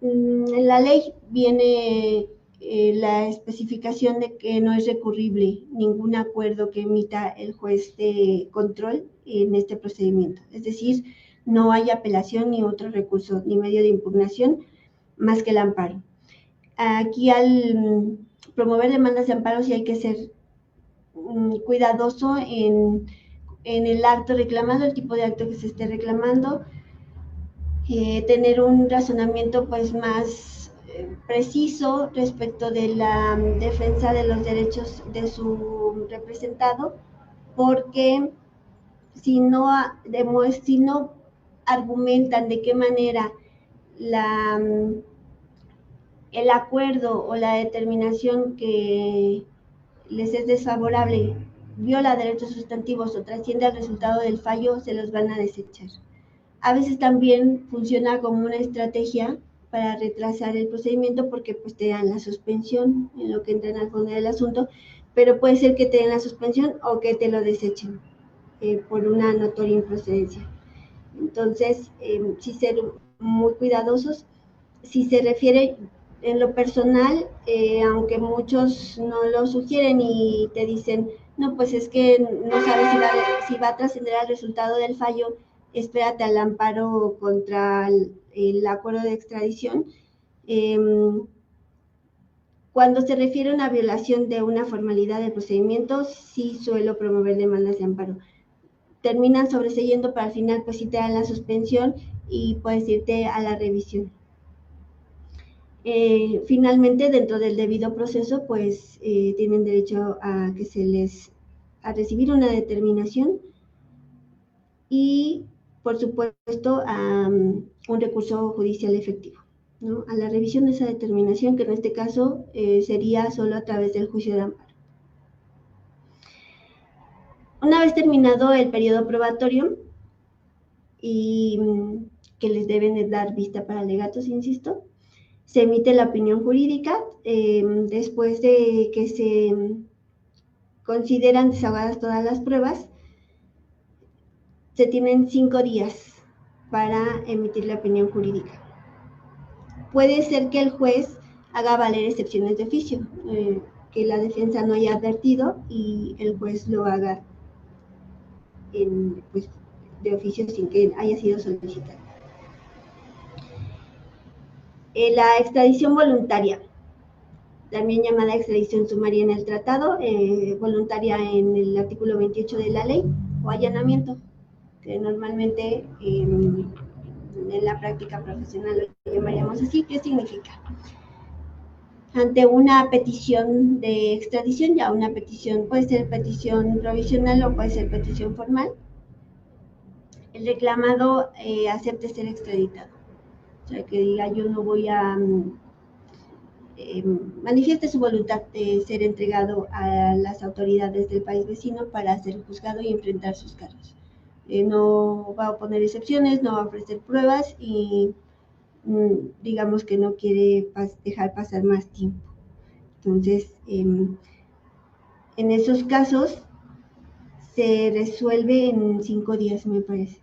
En la ley viene la especificación de que no es recurrible ningún acuerdo que emita el juez de control en este procedimiento. Es decir, no hay apelación ni otro recurso ni medio de impugnación más que el amparo. Aquí al promover demandas de amparo sí hay que ser cuidadoso en el acto reclamado, el tipo de acto que se esté reclamando, tener un razonamiento pues más preciso respecto de la defensa de los derechos de su representado, porque si no argumentan de qué manera el acuerdo o la determinación que les es desfavorable viola derechos sustantivos o trasciende al resultado del fallo, se los van a desechar. A veces también funciona como una estrategia para retrasar el procedimiento porque pues te dan la suspensión en lo que entran al fondo del asunto, pero puede ser que te den la suspensión o que te lo desechen por una notoria improcedencia. Entonces, sí ser muy cuidadosos. Si se refiere en lo personal, aunque muchos no lo sugieren y te dicen, no, pues es que no sabes si va a trascender al resultado del fallo, espérate al amparo contra el acuerdo de extradición. Cuando se refiere a una violación de una formalidad del procedimiento, sí suelo promover demandas de amparo. Terminan sobreseyendo, para al final pues sí te dan la suspensión y puedes irte a la revisión. Finalmente, dentro del debido proceso, pues tienen derecho a que a recibir una determinación y, por supuesto, a un recurso judicial efectivo, ¿no? A la revisión de esa determinación, que en este caso sería solo a través del juicio de amparo. Una vez terminado el periodo probatorio y que les deben de dar vista para alegatos, insisto, se emite la opinión jurídica después de que se consideran desahogadas todas las pruebas. Se tienen 5 días para emitir la opinión jurídica. Puede ser que el juez haga valer excepciones de oficio, que la defensa no haya advertido y el juez lo haga pues, de oficio sin que haya sido solicitado. La extradición voluntaria, también llamada extradición sumaria en el tratado, voluntaria en el artículo 28 de la ley, o allanamiento, que normalmente en la práctica profesional lo llamaríamos así. ¿Qué significa? Ante una petición de extradición, ya una petición puede ser petición provisional o puede ser petición formal, el reclamado acepte ser extraditado. O sea, que diga, yo no voy a... manifieste su voluntad de ser entregado a las autoridades del país vecino para ser juzgado y enfrentar sus cargos. No va a poner excepciones, no va a ofrecer pruebas y digamos que no quiere dejar pasar más tiempo. Entonces, en esos casos se resuelve en 5 días, me parece.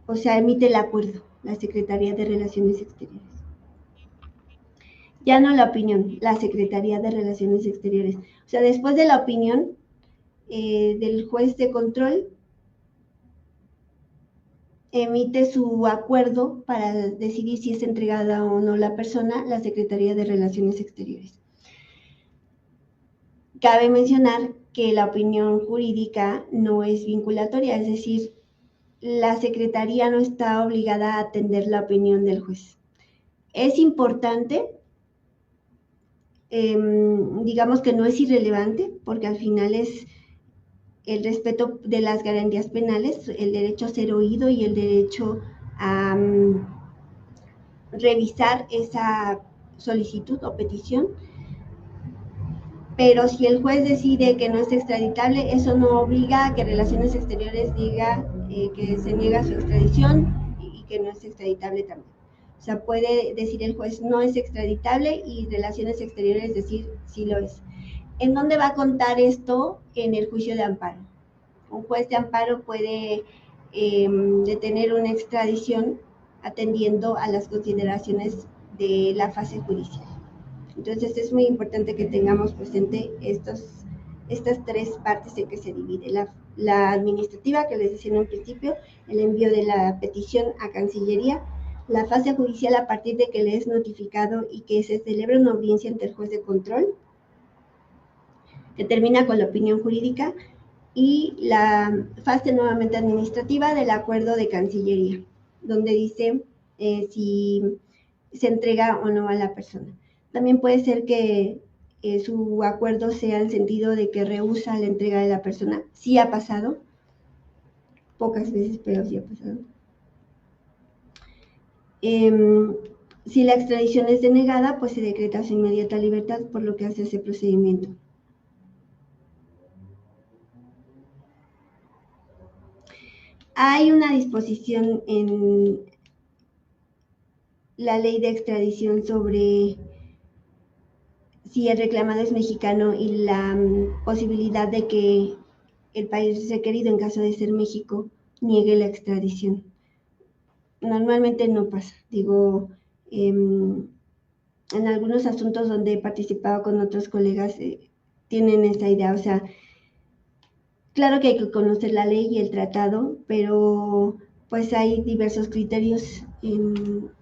O sea, emite el acuerdo la Secretaría de Relaciones Exteriores. Ya no la opinión, la Secretaría de Relaciones Exteriores. O sea, después de la opinión del juez de control, emite su acuerdo para decidir si es entregada o no la persona, la Secretaría de Relaciones Exteriores. Cabe mencionar que la opinión jurídica no es vinculatoria, es decir, la Secretaría no está obligada a atender la opinión del juez. Es importante, digamos que no es irrelevante, porque al final es el respeto de las garantías penales, el derecho a ser oído y el derecho a revisar esa solicitud o petición. Pero si el juez decide que no es extraditable, eso no obliga a que Relaciones Exteriores diga que se niega su extradición y que no es extraditable también. O sea, puede decir el juez no es extraditable y Relaciones Exteriores decir sí lo es. ¿En dónde va a contar esto? En el juicio de amparo. Un juez de amparo puede detener una extradición atendiendo a las consideraciones de la fase judicial. Entonces es muy importante que tengamos presente estas 3 partes en que se divide. La administrativa, que les decía en un principio, el envío de la petición a Cancillería, la fase judicial a partir de que le es notificado y que se celebra una audiencia ante el juez de control, que termina con la opinión jurídica, y la fase nuevamente administrativa del acuerdo de Cancillería, donde dice si se entrega o no a la persona. También puede ser que su acuerdo sea en sentido de que rehúsa la entrega de la persona. Sí ha pasado, pocas veces, pero sí ha pasado. Si la extradición es denegada, pues se decreta su inmediata libertad, por lo que hace ese procedimiento. Hay una disposición en la ley de extradición sobre si el reclamado es mexicano y la posibilidad de que el país requerido, en caso de ser México, niegue la extradición. Normalmente no pasa, digo, en algunos asuntos donde he participado con otros colegas tienen esa idea, o sea, claro que hay que conocer la ley y el tratado, pero pues hay diversos criterios en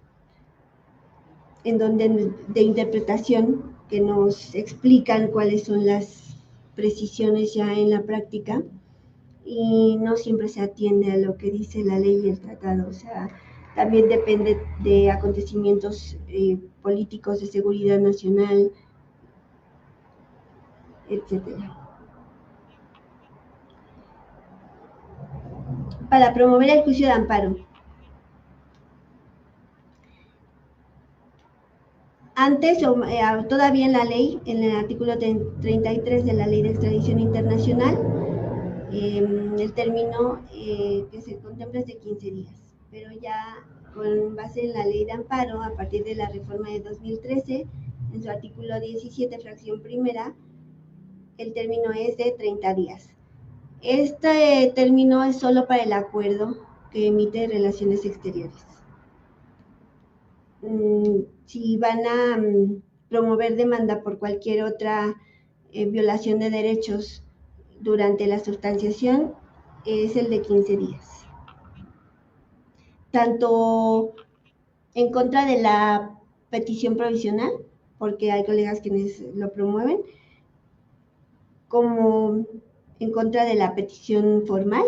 donde de interpretación que nos explican cuáles son las precisiones ya en la práctica y no siempre se atiende a lo que dice la ley y el tratado, o sea, también depende de acontecimientos políticos de seguridad nacional, etcétera. Para promover el juicio de amparo. Antes, todavía en la ley, en el artículo 33 de la Ley de Extradición Internacional, el término que se contempla es de 15 días, pero ya con base en la Ley de Amparo, a partir de la reforma de 2013, en su artículo 17, fracción primera, el término es de 30 días. Este término es solo para el acuerdo que emite Relaciones Exteriores. Si van a promover demanda por cualquier otra violación de derechos durante la sustanciación, es el de 15 días. Tanto en contra de la petición provisional, porque hay colegas quienes lo promueven, como en contra de la petición formal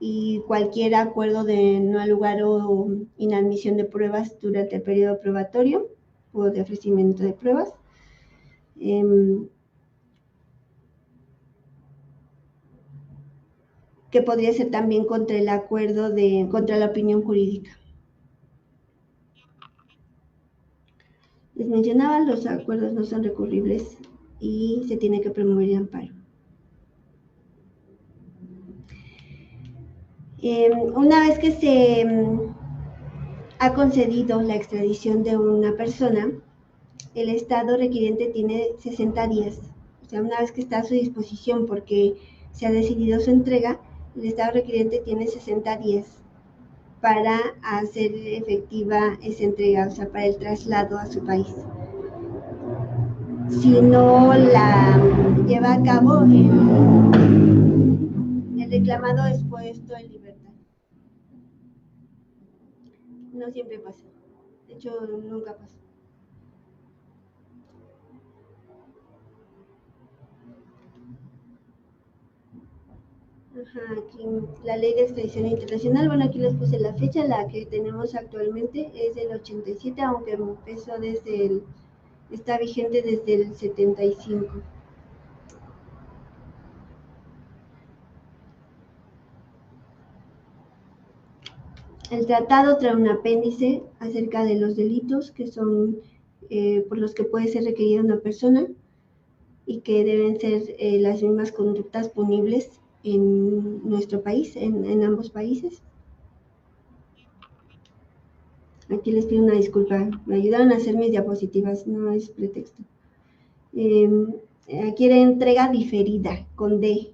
y cualquier acuerdo de no al lugar o inadmisión de pruebas durante el periodo probatorio o de ofrecimiento de pruebas. Que podría ser también contra el acuerdo contra la opinión jurídica. Les mencionaba, los acuerdos no son recurribles y se tiene que promover el amparo. Una vez que se ha concedido la extradición de una persona, el Estado requiriente tiene 60 días. O sea, una vez que está a su disposición porque se ha decidido su entrega, el Estado requiriente tiene 60 días para hacer efectiva esa entrega, o sea, para el traslado a su país. Si no la lleva a cabo, el reclamado es puesto en libertad. No siempre pasa. De hecho, nunca pasa. Ajá, aquí la ley de extradición internacional, bueno, aquí les puse la fecha, la que tenemos actualmente es del 87, aunque empezó está vigente desde el 75. El tratado trae un apéndice acerca de los delitos que son por los que puede ser requerida una persona y que deben ser las mismas conductas punibles en nuestro país, en ambos países. Aquí les pido una disculpa, me ayudaron a hacer mis diapositivas, no es pretexto. Aquí era entrega diferida, con D,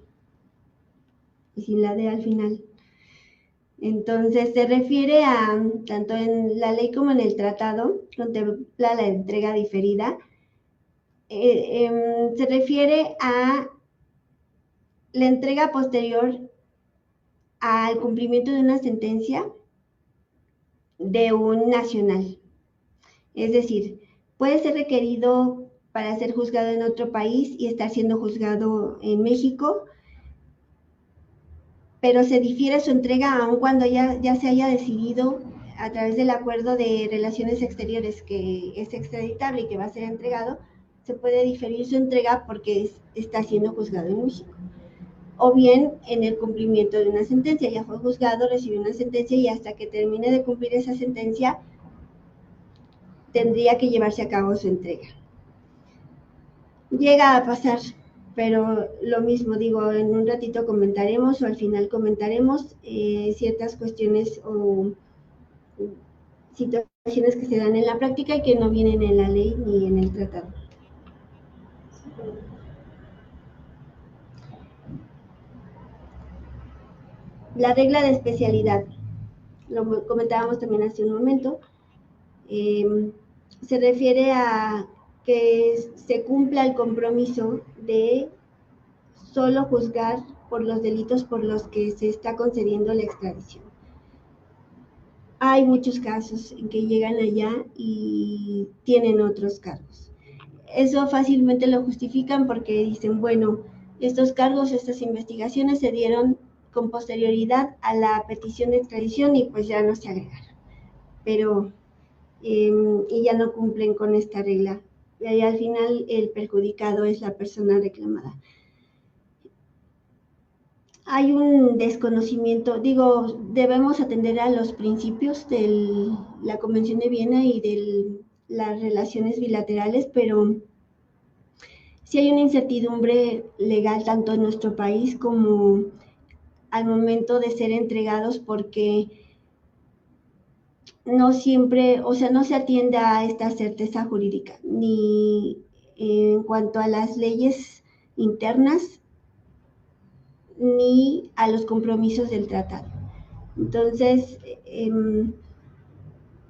y sin la D al final. Entonces, se refiere a, tanto en la ley como en el tratado, contempla la entrega diferida, se refiere a la entrega posterior al cumplimiento de una sentencia de un nacional. Es decir, puede ser requerido para ser juzgado en otro país y estar siendo juzgado en México, pero se difiere su entrega aun cuando ya se haya decidido a través del acuerdo de relaciones exteriores que es extraditable y que va a ser entregado, se puede diferir su entrega porque está siendo juzgado en México. O bien en el cumplimiento de una sentencia, ya fue juzgado, recibió una sentencia y hasta que termine de cumplir esa sentencia tendría que llevarse a cabo su entrega. Llega a pasar pero lo mismo digo, en un ratito comentaremos o al final comentaremos ciertas cuestiones o situaciones que se dan en la práctica y que no vienen en la ley ni en el tratado. La regla de especialidad, lo comentábamos también hace un momento, se refiere a que se cumpla el compromiso de solo juzgar por los delitos por los que se está concediendo la extradición. Hay muchos casos en que llegan allá y tienen otros cargos. Eso fácilmente lo justifican porque dicen, bueno, estos cargos, estas investigaciones se dieron con posterioridad a la petición de extradición y pues ya no se agregaron. Pero, y ya no cumplen con esta regla. Y al final el perjudicado es la persona reclamada. Hay un desconocimiento, digo, debemos atender a los principios de la Convención de Viena y de las relaciones bilaterales, pero sí hay una incertidumbre legal tanto en nuestro país como al momento de ser entregados porque no siempre, o sea, no se atiende a esta certeza jurídica, ni en cuanto a las leyes internas, ni a los compromisos del tratado. Entonces,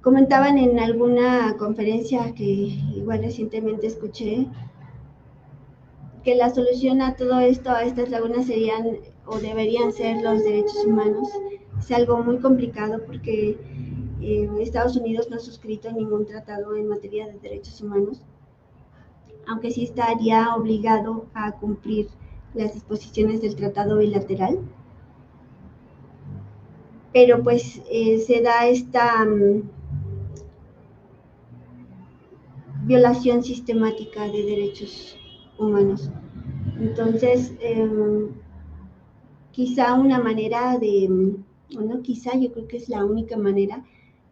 comentaban en alguna conferencia que igual recientemente escuché, que la solución a todo esto, a estas lagunas serían o deberían ser los derechos humanos. Es algo muy complicado porque Estados Unidos no ha suscrito ningún tratado en materia de derechos humanos, aunque sí estaría obligado a cumplir las disposiciones del tratado bilateral. Pero pues se da esta violación sistemática de derechos humanos. Entonces, quizá una manera bueno, quizá yo creo que es la única manera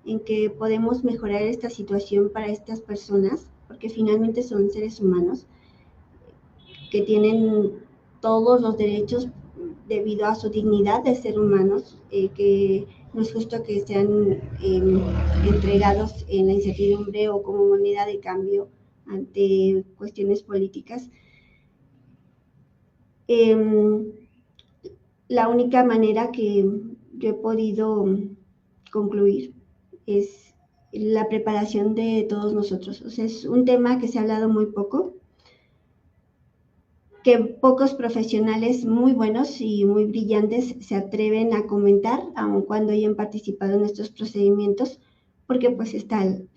en que podemos mejorar esta situación para estas personas, porque finalmente son seres humanos que tienen todos los derechos debido a su dignidad de ser humanos, que no es justo que sean entregados en la incertidumbre o como moneda de cambio ante cuestiones políticas. La única manera que yo he podido concluir es la preparación de todos nosotros. O sea, es un tema que se ha hablado muy poco, que pocos profesionales muy buenos y muy brillantes se atreven a comentar, aun cuando hayan participado en estos procedimientos, porque pues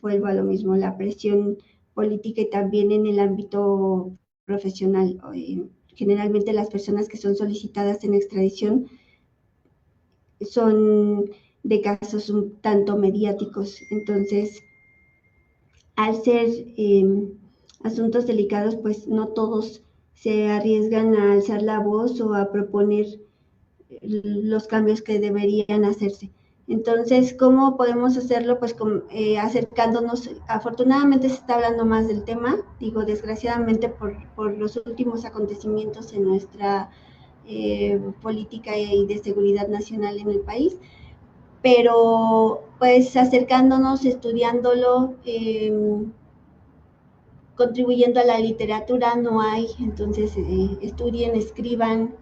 vuelvo a lo mismo, la presión política y también en el ámbito profesional. Generalmente las personas que son solicitadas en extradición son de casos un tanto mediáticos, entonces al ser asuntos delicados, pues no todos se arriesgan a alzar la voz o a proponer los cambios que deberían hacerse. Entonces, ¿cómo podemos hacerlo? Pues acercándonos, afortunadamente se está hablando más del tema, digo, desgraciadamente por los últimos acontecimientos en nuestra política y de seguridad nacional en el país, pero pues acercándonos, estudiándolo, contribuyendo a la literatura no hay, entonces estudien, escriban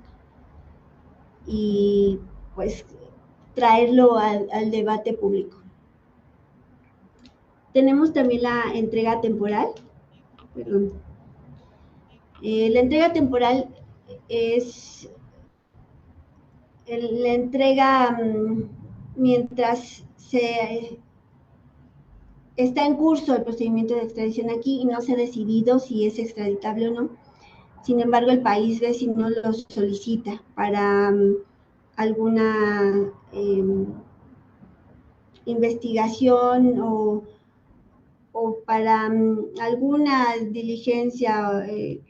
y pues traerlo al debate público. Tenemos también la entrega temporal, perdón. La entrega temporal es la entrega mientras está en curso el procedimiento de extradición aquí y no se ha decidido si es extraditable o no. Sin embargo, el país vecino lo solicita para alguna investigación o para alguna diligencia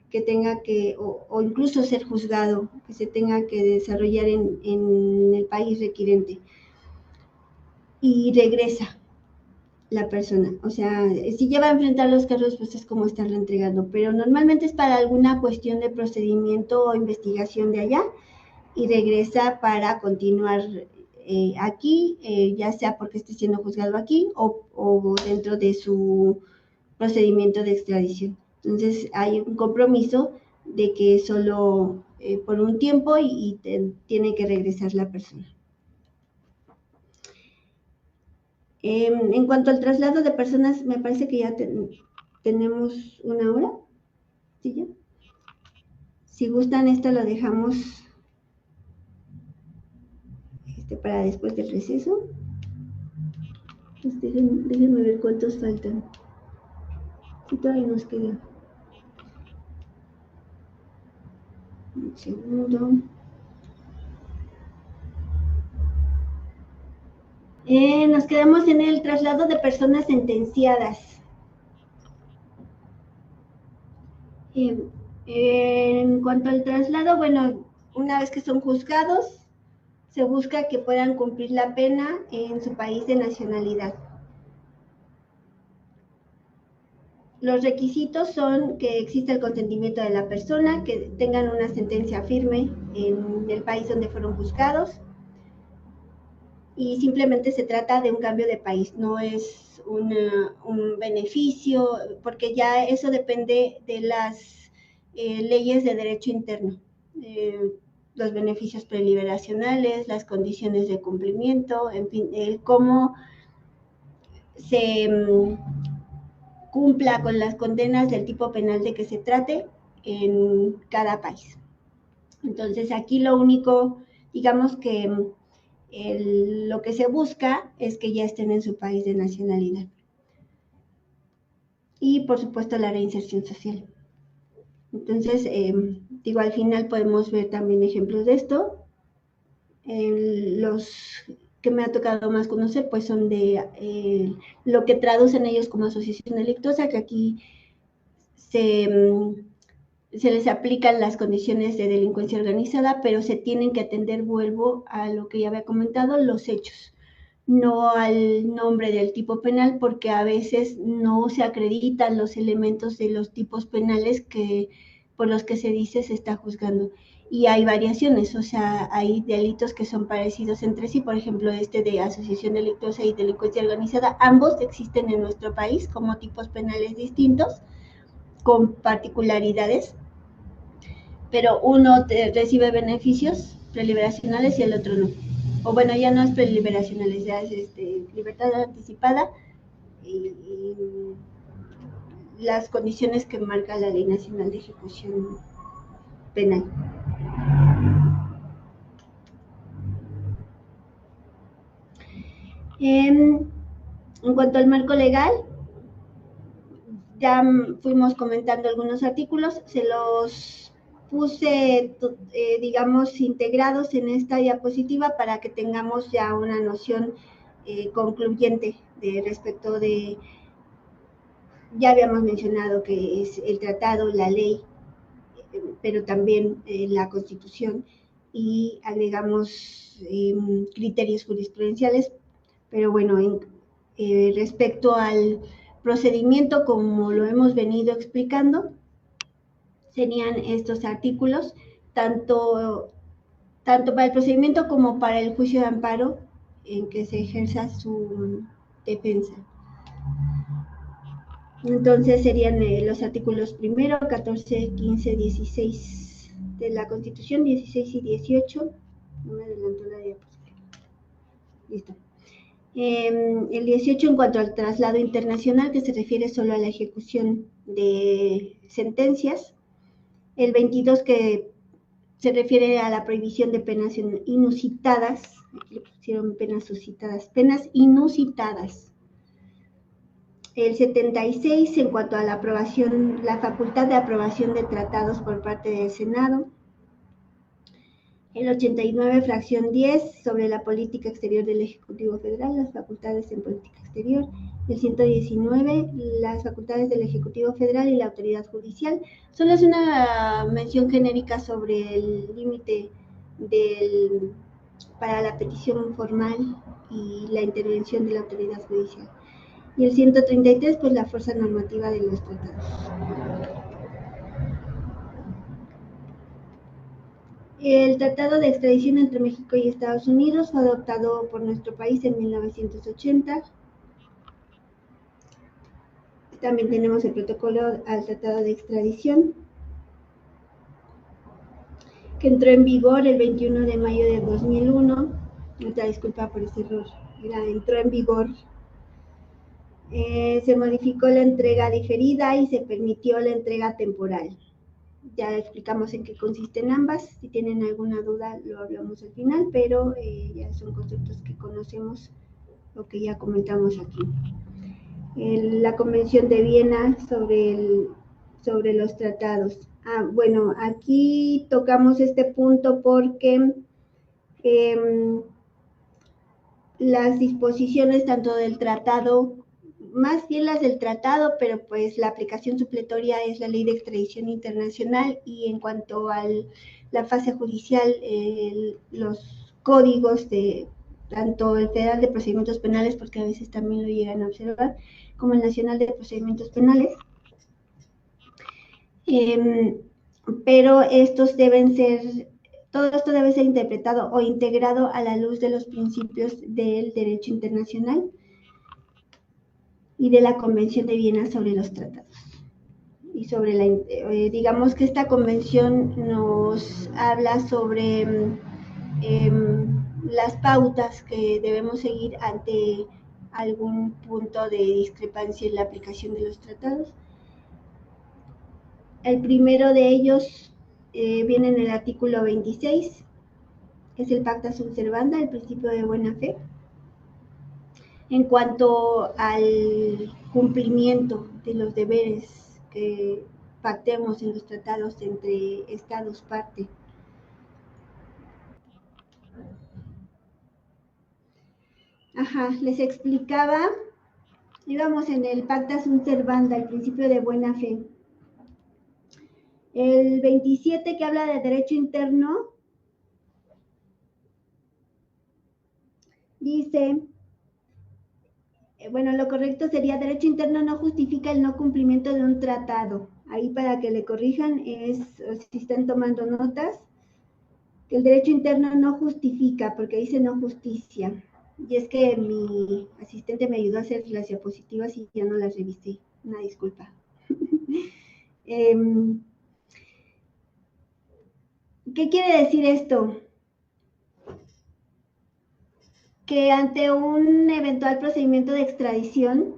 que tenga que, o incluso ser juzgado, que se tenga que desarrollar en el país requirente. Y regresa. la persona. O sea, si lleva a enfrentar los cargos, pues es como estarlo entregando, pero normalmente es para alguna cuestión de procedimiento o investigación de allá y regresa para continuar aquí, ya sea porque esté siendo juzgado aquí o dentro de su procedimiento de extradición. Entonces hay un compromiso de que solo por un tiempo tiene que regresar la persona. En cuanto al traslado de personas, me parece que ya tenemos una hora. ¿Sí ya? Si gustan, esto lo dejamos para después del receso. Pues déjenme ver cuántos faltan. Si todavía nos queda. Un segundo. Nos quedamos en el traslado de personas sentenciadas. En cuanto al traslado, bueno, una vez que son juzgados, se busca que puedan cumplir la pena en su país de nacionalidad. Los requisitos son que exista el consentimiento de la persona, que tengan una sentencia firme en el país donde fueron juzgados, y simplemente se trata de un cambio de país, no es un beneficio, porque ya eso depende de las leyes de derecho interno, los beneficios preliberacionales, las condiciones de cumplimiento, en fin, cómo se cumpla con las condenas del tipo penal de que se trate en cada país. Entonces aquí lo único, digamos que lo que se busca es que ya estén en su país de nacionalidad. Y por supuesto la reinserción social. Entonces, digo, al final podemos ver también ejemplos de esto. Los que me ha tocado más conocer, pues son de lo que traducen ellos como asociación delictuosa, que aquí se les aplican las condiciones de delincuencia organizada, pero se tienen que atender, vuelvo a lo que ya había comentado, los hechos, no al nombre del tipo penal, porque a veces no se acreditan los elementos de los tipos penales por los que se dice se está juzgando. Y hay variaciones, o sea, hay delitos que son parecidos entre sí, por ejemplo, este de asociación delictuosa y delincuencia organizada, ambos existen en nuestro país como tipos penales distintos, con particularidades, pero uno recibe beneficios preliberacionales y el otro no. O bueno, ya no es preliberacionales, ya es libertad anticipada y las condiciones que marca la Ley Nacional de Ejecución Penal. En cuanto al marco legal, ya fuimos comentando algunos artículos, se los puse, digamos, integrados en esta diapositiva para que tengamos ya una noción concluyente respecto de, ya habíamos mencionado que es el tratado, la ley, pero también la Constitución, y agregamos criterios jurisprudenciales, pero bueno, respecto al procedimiento, como lo hemos venido explicando, serían estos artículos, tanto para el procedimiento como para el juicio de amparo en que se ejerza su defensa. Entonces serían los artículos primero, 14, 15, 16 de la Constitución, 16 y 18. No me adelanto la diapositiva. Listo. El 18 en cuanto al traslado internacional, que se refiere solo a la ejecución de sentencias. El 22 que se refiere a la prohibición de penas inusitadas. Aquí le pusieron penas suscitadas. Penas inusitadas. El 76 en cuanto a la aprobación, la facultad de aprobación de tratados por parte del Senado. El 89, fracción 10, sobre la política exterior del Ejecutivo Federal, las facultades en política exterior. El 119, las facultades del Ejecutivo Federal y la autoridad judicial. Solo es una mención genérica sobre el límite para la petición formal y la intervención de la autoridad judicial. Y el 133, pues la fuerza normativa de los tratados. El Tratado de Extradición entre México y Estados Unidos fue adoptado por nuestro país en 1980. También tenemos el protocolo al Tratado de Extradición, que entró en vigor el 21 de mayo de 2001. Otra disculpa por ese error. Entró en vigor. Se modificó la entrega diferida y se permitió la entrega temporal. Ya explicamos en qué consisten ambas. Si tienen alguna duda, lo hablamos al final, pero ya son conceptos que conocemos o que ya comentamos aquí. La Convención de Viena sobre los tratados. Bueno, aquí tocamos este punto porque las disposiciones tanto del tratado, más bien las del tratado, pero pues la aplicación supletoria es la Ley de Extradición Internacional, y en cuanto a la fase judicial, los códigos de tanto el Federal de Procedimientos Penales, porque a veces también lo llegan a observar, como el Nacional de Procedimientos Penales. Pero estos deben ser, todo esto debe ser interpretado o integrado a la luz de los principios del derecho internacional y de la Convención de Viena sobre los tratados. Y sobre digamos que esta convención nos habla sobre las pautas que debemos seguir ante algún punto de discrepancia en la aplicación de los tratados. El primero de ellos viene en el artículo 26, que es el pacta sunt servanda, el principio de buena fe, en cuanto al cumplimiento de los deberes que pactemos en los tratados entre estados parte. Les explicaba, íbamos en el pacta sunt servanda, el principio de buena fe. El 27, que habla de derecho interno, dice, bueno, lo correcto sería: derecho interno no justifica el no cumplimiento de un tratado. Ahí, para que le corrijan, si están tomando notas, que el derecho interno no justifica, porque dice no justicia. Y es que mi asistente me ayudó a hacer las diapositivas y ya no las revisé. Una disculpa. ¿Qué quiere decir esto? Que ante un eventual procedimiento de extradición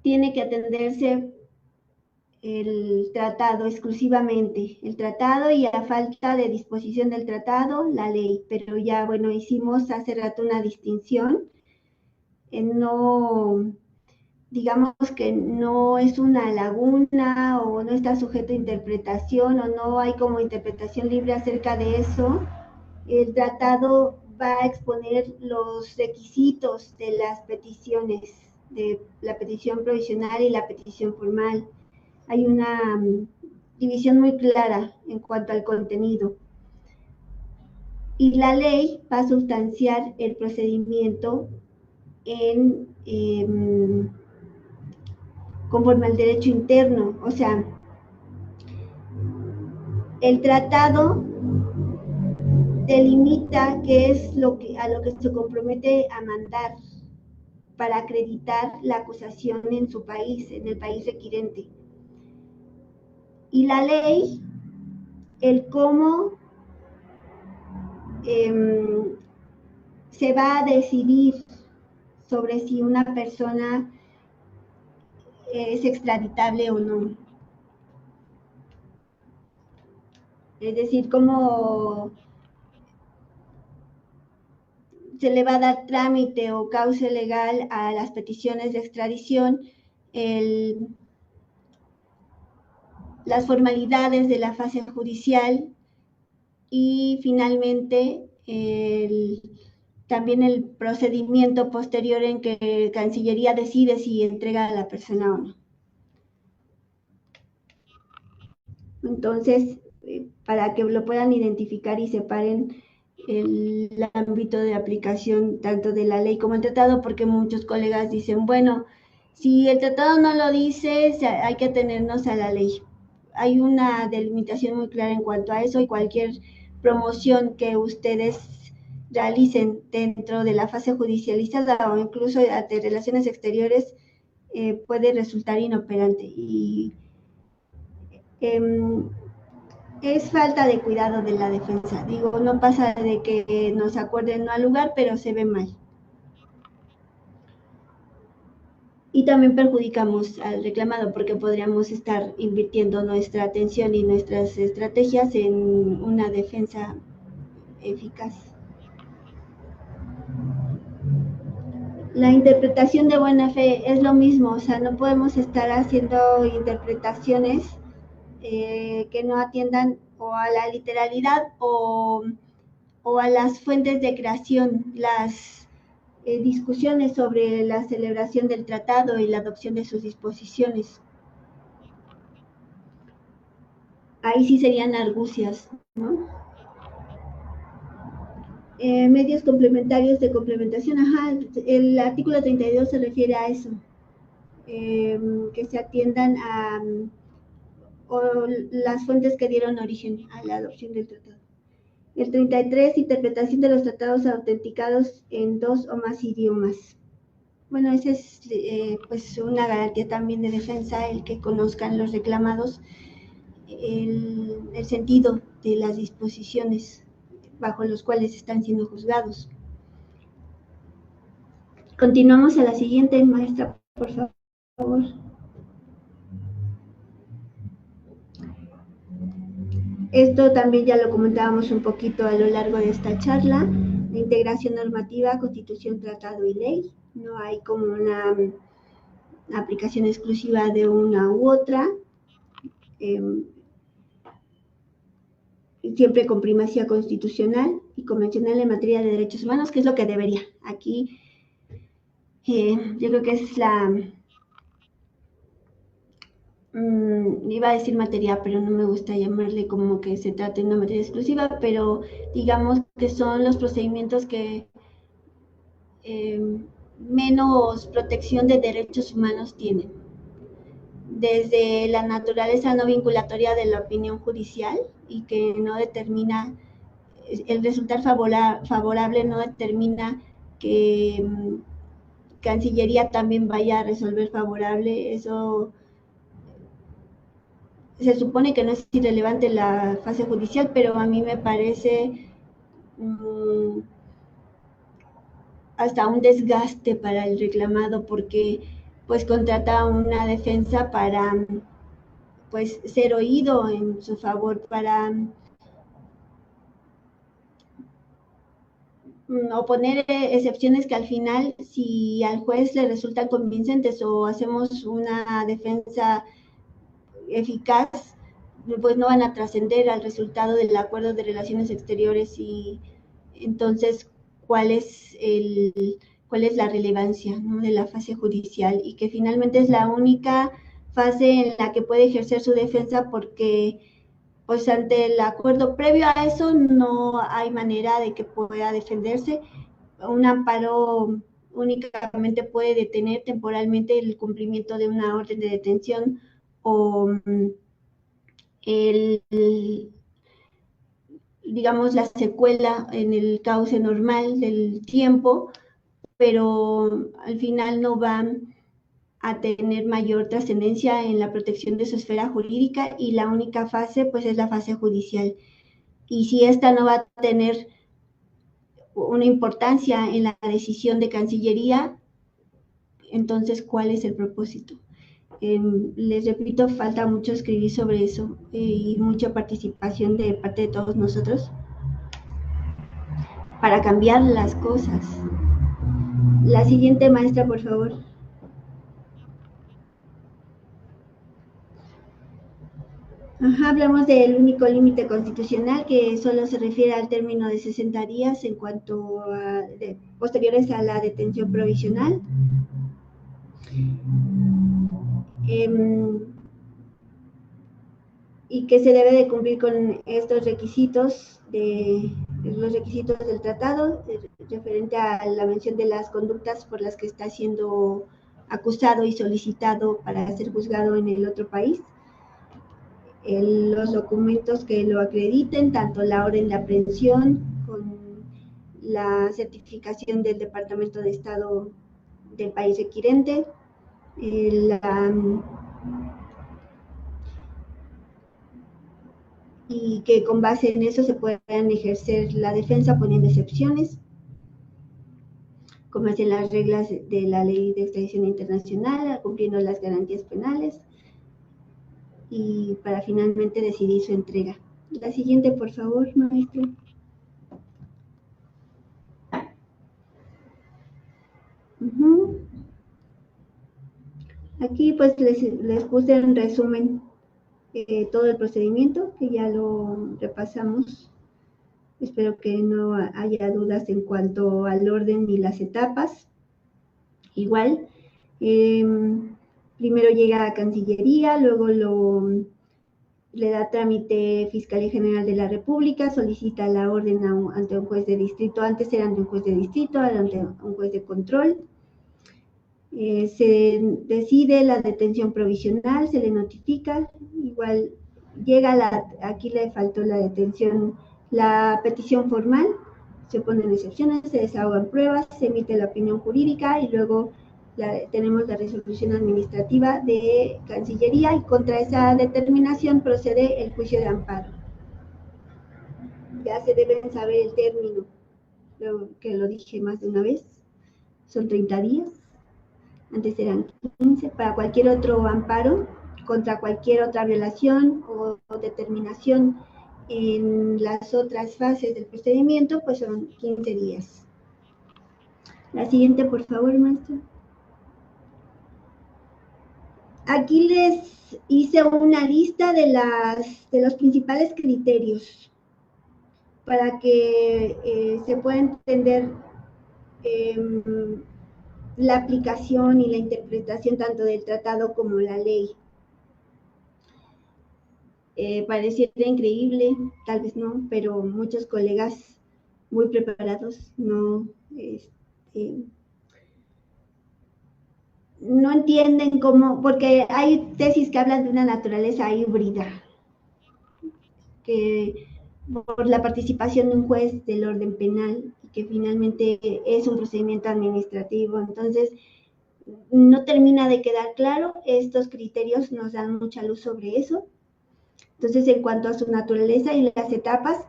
tiene que atenderse el tratado exclusivamente, el tratado, y a falta de disposición del tratado, la ley. Pero ya, bueno, hicimos hace rato una distinción. No, digamos que no es una laguna o no está sujeto a interpretación o no hay como interpretación libre acerca de eso. El tratado va a exponer los requisitos de las peticiones, de la petición provisional y la petición formal. Hay una división muy clara en cuanto al contenido. Y la ley va a sustanciar el procedimiento conforme al derecho interno. O sea, el tratado delimita qué es a lo que se compromete a mandar para acreditar la acusación en su país, en el país requirente. Y la ley, el cómo se va a decidir sobre si una persona es extraditable o no. Es decir, cómo se le va a dar trámite o cauce legal a las peticiones de extradición, las formalidades de la fase judicial y finalmente también el procedimiento posterior en que Cancillería decide si entrega a la persona o no. Entonces, para que lo puedan identificar y separen el ámbito de aplicación tanto de la ley como el tratado, porque muchos colegas dicen, bueno, si el tratado no lo dice, hay que atenernos a la ley. Hay una delimitación muy clara en cuanto a eso, y cualquier promoción que ustedes realicen dentro de la fase judicializada o incluso de relaciones exteriores puede resultar inoperante. Y es falta de cuidado de la defensa. Digo, no pasa de que nos acuerden no al lugar, pero se ve mal. Y también perjudicamos al reclamado, porque podríamos estar invirtiendo nuestra atención y nuestras estrategias en una defensa eficaz. La interpretación de buena fe es lo mismo, o sea, no podemos estar haciendo interpretaciones que no atiendan o a la literalidad o a las fuentes de creación, las discusiones sobre la celebración del tratado y la adopción de sus disposiciones. Ahí sí serían argucias, ¿no? Medios complementarios de complementación, ajá, el artículo 32 se refiere a eso, que se atiendan a o las fuentes que dieron origen a la adopción del tratado. El 33, interpretación de los tratados autenticados en 2 o más idiomas. Bueno, esa es pues una garantía también de defensa, el que conozcan los reclamados el sentido de las disposiciones bajo los cuales están siendo juzgados. Continuamos a la siguiente, maestra, por favor. Esto también ya lo comentábamos un poquito a lo largo de esta charla. La integración normativa, constitución, tratado y ley. No hay como una aplicación exclusiva de una u otra. Siempre con primacía constitucional y convencional en materia de derechos humanos, que es lo que debería. Aquí yo creo que es la... iba a decir materia, pero no me gusta llamarle como que se trate de una materia exclusiva, pero digamos que son los procedimientos que menos protección de derechos humanos tienen. Desde la naturaleza no vinculatoria de la opinión judicial y que no determina, el resultar favorable no determina que Cancillería también vaya a resolver favorable. Eso se supone que no es irrelevante en la fase judicial, pero a mí me parece hasta un desgaste para el reclamado, porque pues contrata una defensa para pues ser oído en su favor, para oponer excepciones que al final, si al juez le resultan convincentes o hacemos una defensa eficaz, pues no van a trascender al resultado del acuerdo de relaciones exteriores. Y entonces, ¿cuál es la relevancia, ¿no?, de la fase judicial? Y que finalmente es la única fase en la que puede ejercer su defensa, porque pues ante el acuerdo previo a eso no hay manera de que pueda defenderse. Un amparo únicamente puede detener temporalmente el cumplimiento de una orden de detención o digamos, la secuela en el cauce normal del tiempo, pero al final no van a tener mayor trascendencia en la protección de su esfera jurídica, y la única fase pues es la fase judicial. Y si esta no va a tener una importancia en la decisión de Cancillería, entonces ¿cuál es el propósito? Les repito, falta mucho escribir sobre eso y mucha participación de parte de todos nosotros para cambiar las cosas. La siguiente, maestra, por favor. Hablamos del único límite constitucional, que solo se refiere al término de 60 días en cuanto a posteriores a la detención provisional. Y que se debe de cumplir con estos requisitos de los requisitos del tratado, referente a la mención de las conductas por las que está siendo acusado y solicitado para ser juzgado en el otro país, los documentos que lo acrediten, tanto la orden de aprehensión con la certificación del Departamento de Estado del país requirente, y que con base en eso se puedan ejercer la defensa poniendo excepciones, como hacen las reglas de la ley de extradición internacional, cumpliendo las garantías penales, y para finalmente decidir su entrega. La siguiente, por favor, maestro. Aquí pues les puse en resumen todo el procedimiento, que ya lo repasamos. Espero que no haya dudas en cuanto al orden y las etapas. Igual, primero llega a Cancillería, luego le da trámite Fiscalía General de la República, solicita la orden ante un juez de distrito. Antes era ante un juez de distrito, ahora ante un juez de control. Se decide la detención provisional, se le notifica. Igual llega aquí le faltó la detención, la petición formal, se ponen excepciones, se desahogan pruebas, se emite la opinión jurídica y luego tenemos la resolución administrativa de Cancillería, y contra esa determinación procede el juicio de amparo. Ya se deben saber el término, que lo dije más de una vez, son 30 días, antes eran 15, para cualquier otro amparo contra cualquier otra violación o determinación en las otras fases del procedimiento, pues son 15 días. La siguiente, por favor, maestra. Aquí les hice una lista de los principales criterios para que se pueda entender la aplicación y la interpretación tanto del tratado como la ley. Pareciera increíble, tal vez no, pero muchos colegas muy preparados no entienden cómo, porque hay tesis que hablan de una naturaleza híbrida, que por la participación de un juez del orden penal, y que finalmente es un procedimiento administrativo. Entonces, no termina de quedar claro. Estos criterios nos dan mucha luz sobre eso. Entonces, en cuanto a su naturaleza y las etapas,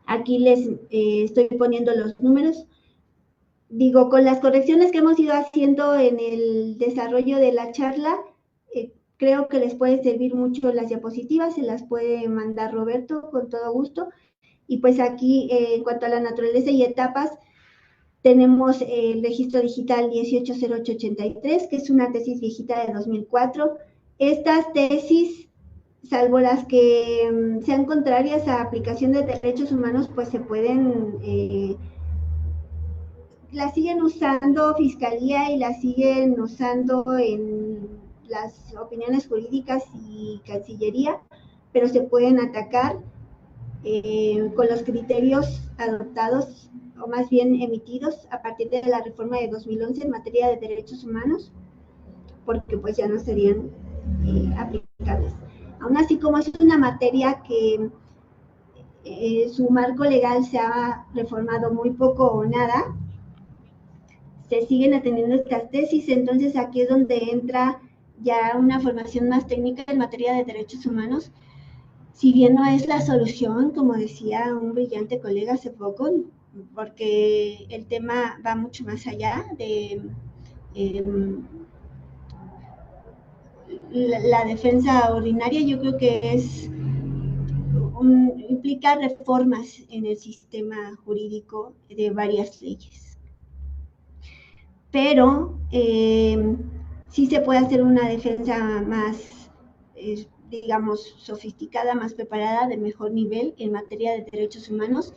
aquí les estoy poniendo los números. Digo, con las correcciones que hemos ido haciendo en el desarrollo de la charla, creo que les puede servir mucho las diapositivas, se las puede mandar Roberto con todo gusto. Y pues aquí, en cuanto a la naturaleza y etapas, tenemos el registro digital 180883, que es una tesis viejita de 2004. Estas tesis, salvo las que sean contrarias a aplicación de derechos humanos, pues se pueden... la siguen usando Fiscalía y la siguen usando en las opiniones jurídicas y Cancillería, pero se pueden atacar con los criterios adoptados, o más bien emitidos, a partir de la reforma de 2011 en materia de derechos humanos, porque pues ya no serían aplicables. Aún así, como es una materia que su marco legal se ha reformado muy poco o nada, se siguen atendiendo estas tesis. Entonces aquí es donde entra ya una formación más técnica en materia de derechos humanos. Si bien no es la solución, como decía un brillante colega hace poco, porque el tema va mucho más allá de la defensa ordinaria. Yo creo que implica reformas en el sistema jurídico de varias leyes. Pero sí se puede hacer una defensa más, digamos, sofisticada, más preparada, de mejor nivel en materia de derechos humanos,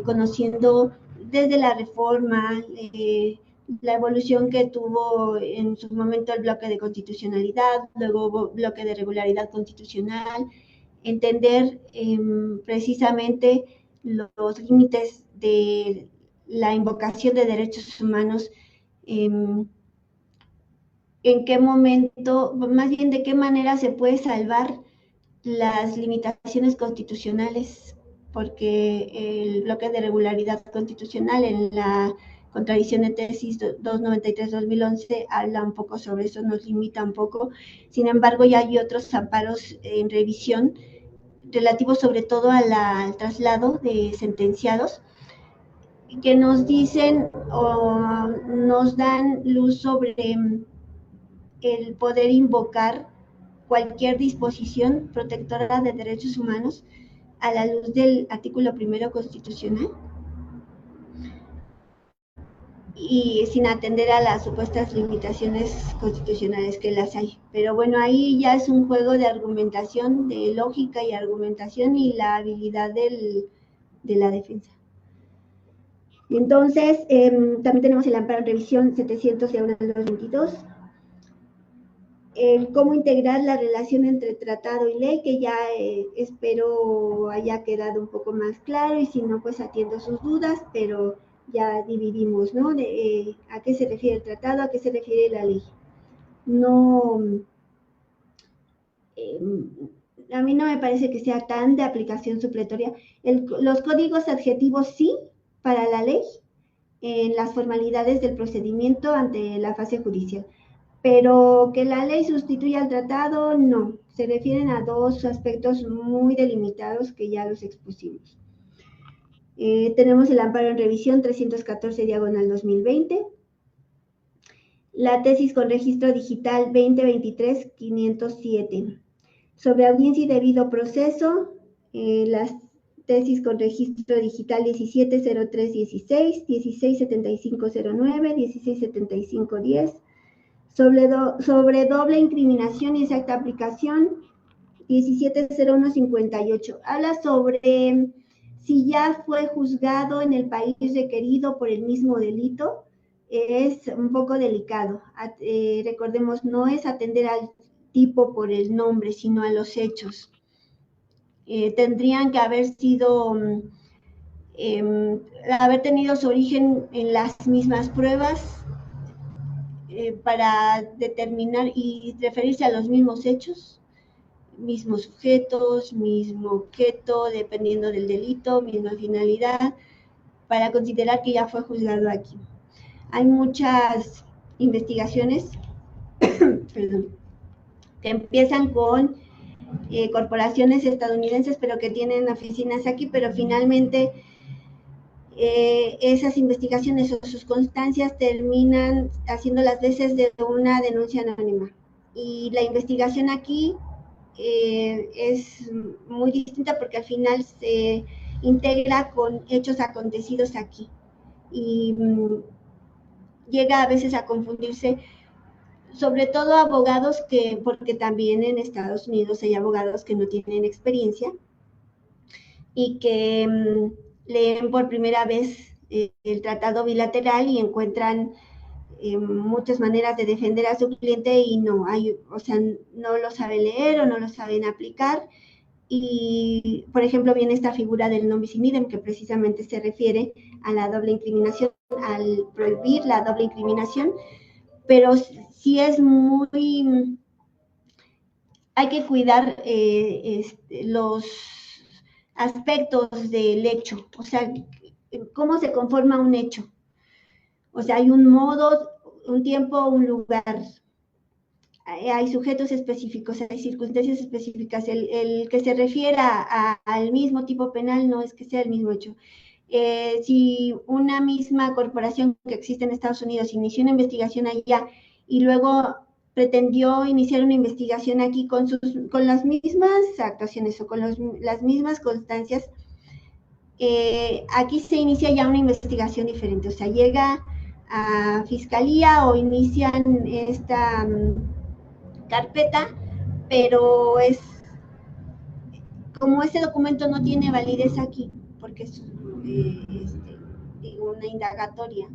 conociendo desde la reforma, la evolución que tuvo en su momento el bloque de constitucionalidad, luego bloque de regularidad constitucional, entender precisamente los límites de la invocación de derechos humanos, en qué momento, más bien de qué manera se puede salvar las limitaciones constitucionales, porque el bloque de regularidad constitucional en la contradicción de tesis 293-2011 habla un poco sobre eso, nos limita un poco. Sin embargo, ya hay otros amparos en revisión relativos sobre todo al traslado de sentenciados, que nos dicen o nos dan luz sobre el poder invocar cualquier disposición protectora de derechos humanos a la luz del artículo 1 constitucional y sin atender a las supuestas limitaciones constitucionales que las hay. Pero bueno, ahí ya es un juego de argumentación, de lógica y argumentación y la habilidad de la defensa. Entonces, también tenemos el amparo en revisión 700/2022, el cómo integrar la relación entre tratado y ley, que ya espero haya quedado un poco más claro, y si no, pues atiendo sus dudas, pero ya dividimos, ¿no? A qué se refiere el tratado, a qué se refiere la ley. No, a mí no me parece que sea tan de aplicación supletoria. Los códigos adjetivos sí, para la ley, en las formalidades del procedimiento ante la fase judicial. Pero que la ley sustituya al tratado, no. Se refieren a dos aspectos muy delimitados que ya los expusimos. Tenemos el amparo en revisión 314/2020. La tesis con registro digital 2023-507. Sobre audiencia y debido proceso, las tesis con registro digital 170316, 167509, 167510. Sobre doble incriminación y exacta aplicación, 170158. Habla sobre si ya fue juzgado en el país requerido por el mismo delito. Es un poco delicado. Recordemos, no es atender al tipo por el nombre, sino a los hechos. Tendrían que haber sido, haber tenido su origen en las mismas pruebas, para determinar y referirse a los mismos hechos, mismos sujetos, mismo objeto, dependiendo del delito, misma finalidad, para considerar que ya fue juzgado aquí. Hay muchas investigaciones perdón, que empiezan con corporaciones estadounidenses, pero que tienen oficinas aquí, pero finalmente esas investigaciones o sus constancias terminan haciendo las veces de una denuncia anónima. Y la investigación aquí es muy distinta porque al final se integra con hechos acontecidos aquí. Y llega a veces a confundirse, sobre todo abogados porque también en Estados Unidos hay abogados que no tienen experiencia y que leen por primera vez el tratado bilateral y encuentran muchas maneras de defender a su cliente y no lo saben leer o no lo saben aplicar. Y, por ejemplo, viene esta figura del non bis in idem, que precisamente se refiere a la doble incriminación, al prohibir la doble incriminación, pero sí es muy... Hay que cuidar los aspectos del hecho, o sea, cómo se conforma un hecho. O sea, hay un modo, un tiempo, un lugar. Hay sujetos específicos, hay circunstancias específicas. El que se refiera al mismo tipo penal no es que sea el mismo hecho. Si una misma corporación que existe en Estados Unidos inició una investigación allá y luego pretendió iniciar una investigación aquí con las mismas actuaciones o con las mismas constancias, aquí se inicia ya una investigación diferente. O sea, llega a fiscalía o inician esta carpeta, pero como ese documento no tiene validez aquí, porque es una indagatoria,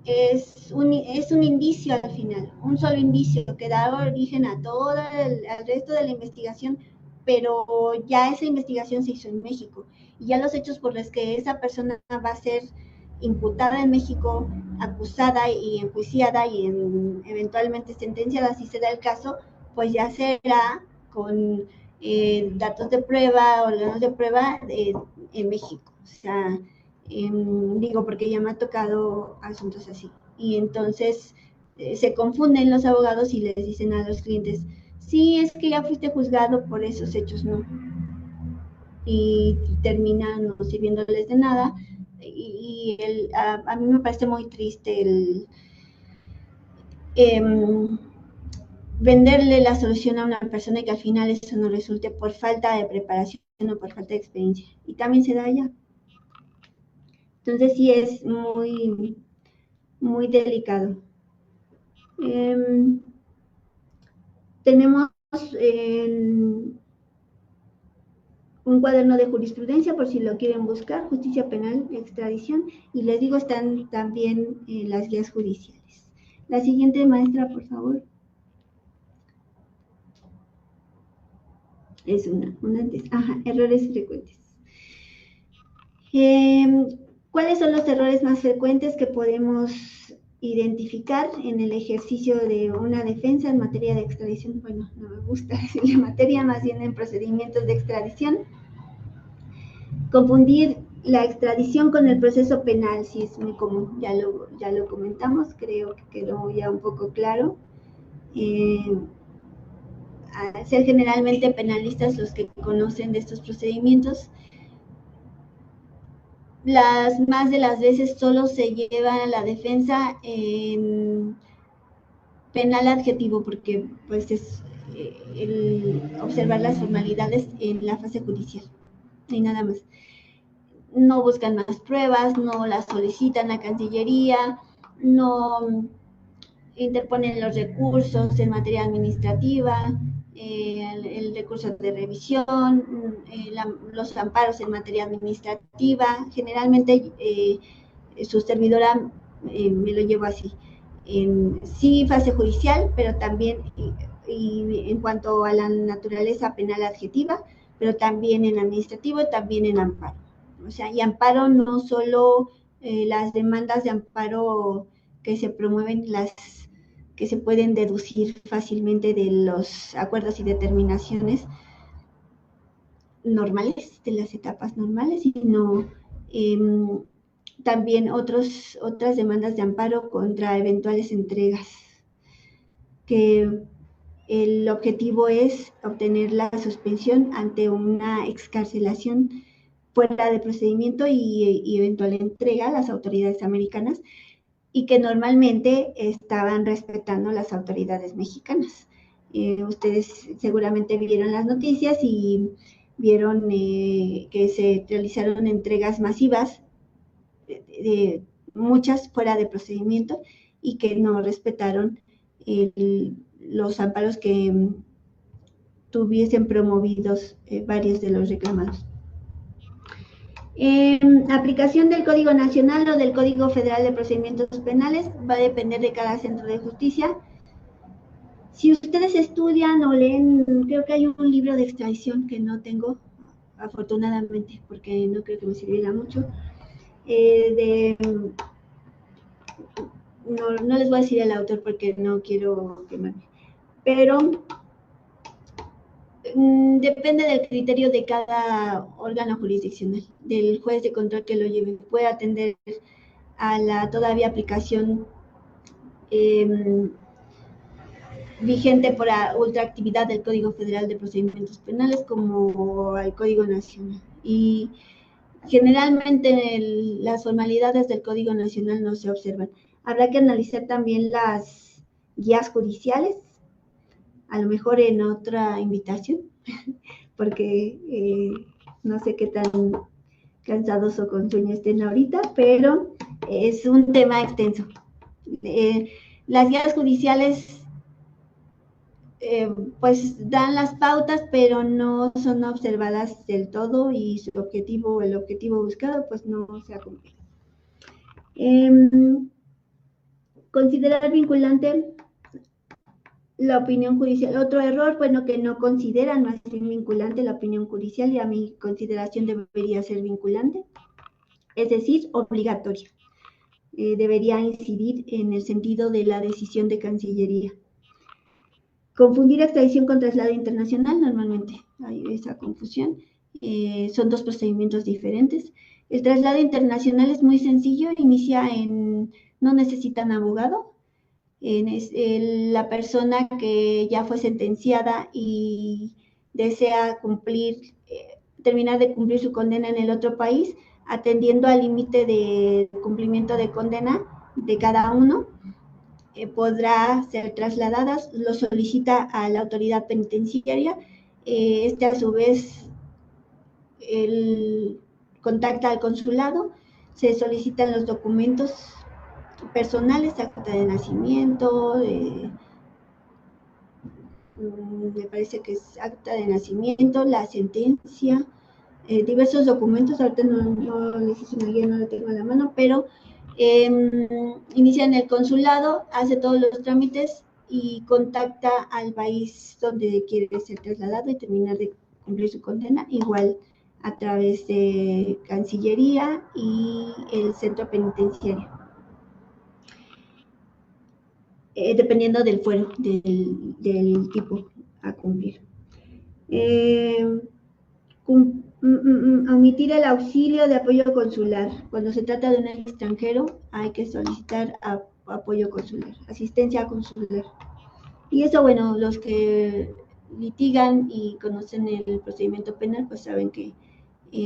es un indicio al final, un solo indicio que da origen a todo al resto de la investigación, pero ya esa investigación se hizo en México y ya los hechos por los que esa persona va a ser imputada en México, acusada y enjuiciada y eventualmente sentenciada, si se da el caso, pues ya será con datos de prueba, órganos de prueba en México. O sea, digo, porque ya me ha tocado asuntos así. Y entonces se confunden los abogados y les dicen a los clientes, sí, es que ya fuiste juzgado por esos hechos, no. Y terminan no sirviéndoles de nada. A mí me parece muy triste venderle la solución a una persona y que al final eso no resulte por falta de preparación o por falta de experiencia. Y también se da allá. Entonces sí es muy, muy delicado. Tenemos un cuaderno de jurisprudencia por si lo quieren buscar, justicia penal, extradición, y les digo, están también las guías judiciales. La siguiente, maestra, por favor. Es una antes. Ajá, errores frecuentes. ¿Cuáles son los errores más frecuentes que podemos identificar en el ejercicio de una defensa en materia de extradición? Bueno, no me gusta decirle materia, más bien en procedimientos de extradición. Confundir la extradición con el proceso penal, sí es muy común, ya lo comentamos, creo que quedó ya un poco claro. Al ser generalmente penalistas los que conocen de estos procedimientos, las más de las veces solo se lleva la defensa en penal adjetivo, porque pues es el observar las formalidades en la fase judicial, y nada más. No buscan más pruebas, no las solicitan a Cancillería, no interponen los recursos en materia administrativa, el recurso de revisión, los amparos en materia administrativa. Generalmente su servidora me lo llevo así. Sí, fase judicial, pero también y en cuanto a la naturaleza penal adjetiva, pero también en administrativo, también en amparo. O sea, y amparo no solo las demandas de amparo que se promueven, las que se pueden deducir fácilmente de los acuerdos y determinaciones normales, de las etapas normales, sino también otras demandas de amparo contra eventuales entregas, que el objetivo es obtener la suspensión ante una excarcelación fuera de procedimiento y eventual entrega a las autoridades americanas, y que normalmente estaban respetando las autoridades mexicanas. Ustedes seguramente vieron las noticias y vieron que se realizaron entregas masivas, muchas fuera de procedimiento, y que no respetaron los amparos que tuviesen promovidos varios de los reclamados. Aplicación del Código Nacional o del Código Federal de Procedimientos Penales va a depender de cada centro de justicia. Si ustedes estudian o leen, creo que hay un libro de extradición que no tengo, afortunadamente, porque no creo que me sirviera mucho, no les voy a decir el autor porque no quiero quemarme, pero depende del criterio de cada órgano jurisdiccional, del juez de control que lo lleve. Puede atender a la todavía aplicación vigente por la ultraactividad del Código Federal de Procedimientos Penales como al Código Nacional. Y generalmente las formalidades del Código Nacional no se observan. Habrá que analizar también las guías judiciales, a lo mejor en otra invitación, porque no sé qué tan cansados o con sueño estén ahorita, pero es un tema extenso. Las guías judiciales pues dan las pautas, pero no son observadas del todo y el objetivo buscado pues no se ha cumplido. Considerar vinculante la opinión judicial. Otro error, bueno, que no consideran más bien vinculante la opinión judicial y a mi consideración debería ser vinculante, es decir, obligatoria. Debería incidir en el sentido de la decisión de Cancillería. Confundir extradición con traslado internacional, normalmente hay esa confusión. Son dos procedimientos diferentes. El traslado internacional es muy sencillo, no necesitan abogado. La persona que ya fue sentenciada y desea terminar de cumplir su condena en el otro país, atendiendo al límite de cumplimiento de condena de cada uno, podrá ser trasladadas, lo solicita a la autoridad penitenciaria, a su vez contacta al consulado, se solicitan los documentos personales, acta de nacimiento, me parece que es acta de nacimiento, la sentencia, diversos documentos, ahorita no les hice una guía, no la tengo a la mano, pero inicia en el consulado, hace todos los trámites y contacta al país donde quiere ser trasladado y terminar de cumplir su condena, igual a través de Cancillería y el centro penitenciario. Dependiendo del fuero, del tipo a cumplir. Omitir el auxilio de apoyo consular. Cuando se trata de un extranjero, hay que solicitar apoyo consular, asistencia consular. Y eso, bueno, los que litigan y conocen el procedimiento penal, pues saben que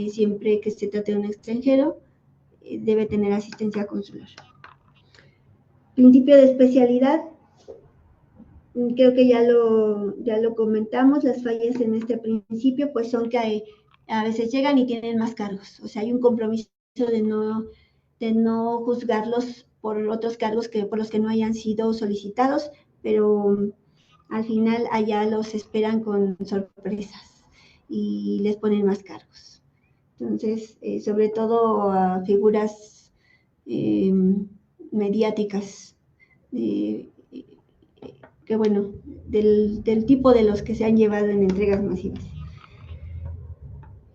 siempre que se trate de un extranjero, debe tener asistencia consular. Principio de especialidad. Creo que ya lo comentamos, las fallas en este principio pues son que a veces llegan y tienen más cargos, o sea, hay un compromiso de no juzgarlos por otros cargos por los que no hayan sido solicitados, pero al final allá los esperan con sorpresas y les ponen más cargos. Entonces, sobre todo a figuras mediáticas, que bueno, del tipo de los que se han llevado en entregas masivas.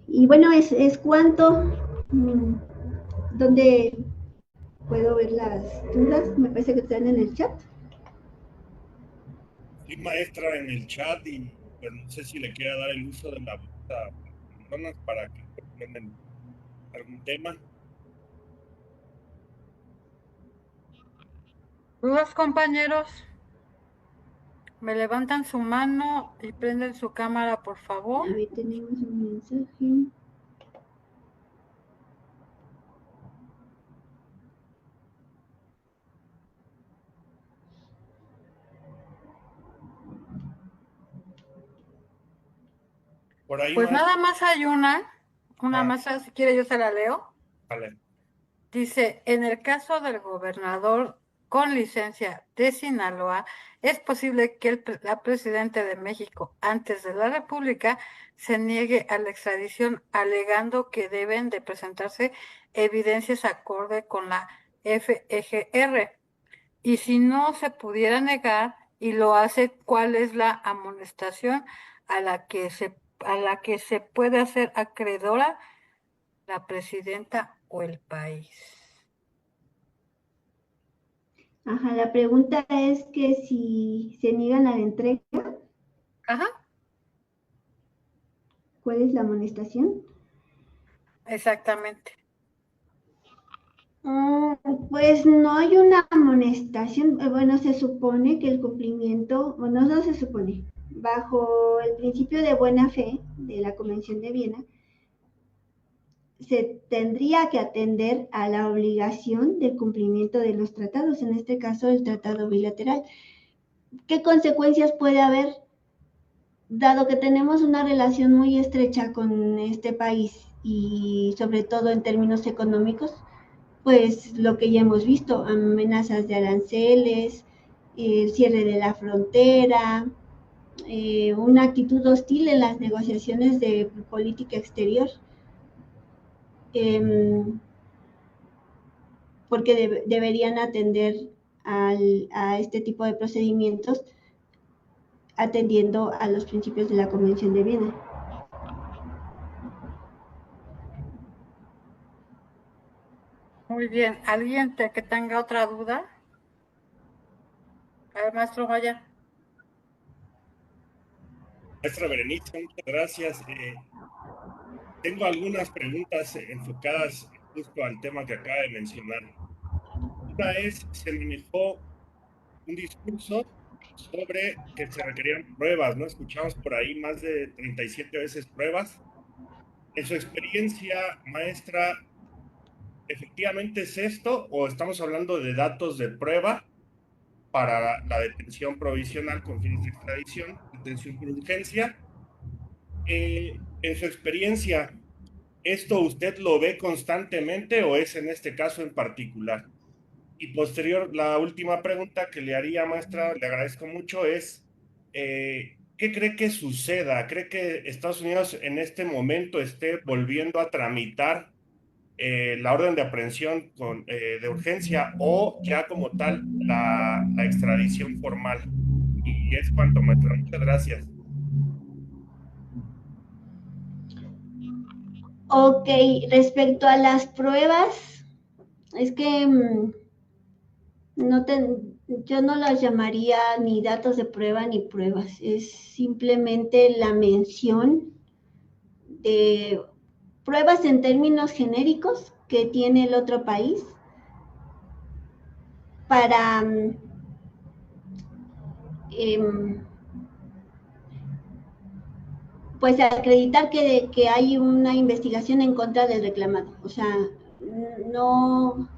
Y bueno, es cuanto. ¿Dónde puedo ver las dudas? Me parece que están en el chat. Sí, maestra, en el chat, y pues no sé si le quiera dar el uso de la voz a personas para que complementen algún tema. ¿Dudas, compañeros? Me levantan su mano y prenden su cámara, por favor. A ver, tenemos un mensaje. Por ahí, Pues maestra. nada más hay una más, si quiere yo se la leo. Vale. Dice, en el caso del gobernador con licencia de Sinaloa, es posible que la presidenta de México, antes de la República, se niegue a la extradición, alegando que deben de presentarse evidencias acorde con la FGR. Y si no se pudiera negar y lo hace, ¿cuál es la amonestación a la que se puede hacer acreedora la presidenta o el país? Ajá, la pregunta es que si se niegan a la entrega, Ajá, ¿cuál es la amonestación? exactamente. Pues no hay una amonestación. Bueno, se supone que el cumplimiento, bueno, no se supone, bajo el principio de buena fe de la Convención de Viena, se tendría que atender a la obligación del cumplimiento de los tratados, en este caso el tratado bilateral. ¿Qué consecuencias puede haber? Dado que tenemos una relación muy estrecha con este país y sobre todo en términos económicos, pues lo que ya hemos visto, amenazas de aranceles, el cierre de la frontera, una actitud hostil en las negociaciones de política exterior, porque deberían atender a este tipo de procedimientos atendiendo a los principios de la Convención de Viena. Muy bien. ¿Alguien que tenga otra duda? A ver, maestro Goya. Maestra Berenice, muchas gracias. Tengo algunas preguntas enfocadas justo al tema que acaba de mencionar. Una es, se manejó un discurso sobre que se requerían pruebas, ¿no? Escuchamos por ahí más de 37 veces pruebas. En su experiencia, maestra, ¿efectivamente es esto o estamos hablando de datos de prueba para la detención provisional con fines de extradición, detención por urgencia? En su experiencia, ¿esto usted lo ve constantemente o es en este caso en particular? Y posterior, la última pregunta que le haría, maestra, le agradezco mucho, es, ¿qué cree que suceda? ¿Cree que Estados Unidos en este momento esté volviendo a tramitar la orden de aprehensión de urgencia o ya como tal la extradición formal? Y es cuanto, maestra. Muchas gracias. Ok, respecto a las pruebas, es que yo no las llamaría ni datos de prueba ni pruebas, es simplemente la mención de pruebas en términos genéricos que tiene el otro país para pues acreditar que hay una investigación en contra del reclamado. O sea, no,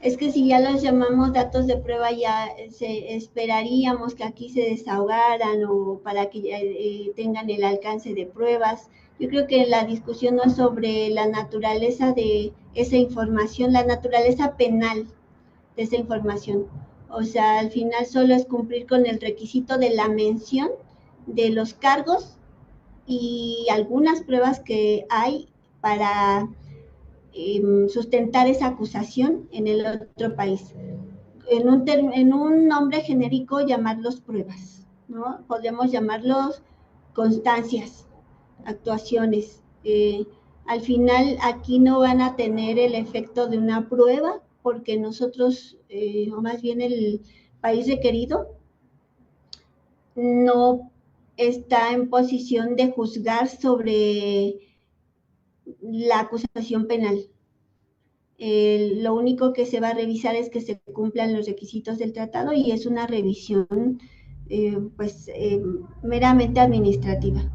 es que si ya los llamamos datos de prueba ya esperaríamos que aquí se desahogaran o para que tengan el alcance de pruebas. Yo creo que la discusión no es sobre la naturaleza de esa información, la naturaleza penal de esa información. O sea, al final solo es cumplir con el requisito de la mención de los cargos y algunas pruebas que hay para sustentar esa acusación en el otro país. En un nombre genérico llamarlos pruebas, ¿no? Podemos llamarlos constancias, actuaciones. Al final aquí no van a tener el efecto de una prueba porque nosotros, o más bien el país requerido, no está en posición de juzgar sobre la acusación penal. Lo único que se va a revisar es que se cumplan los requisitos del tratado y es una revisión meramente administrativa.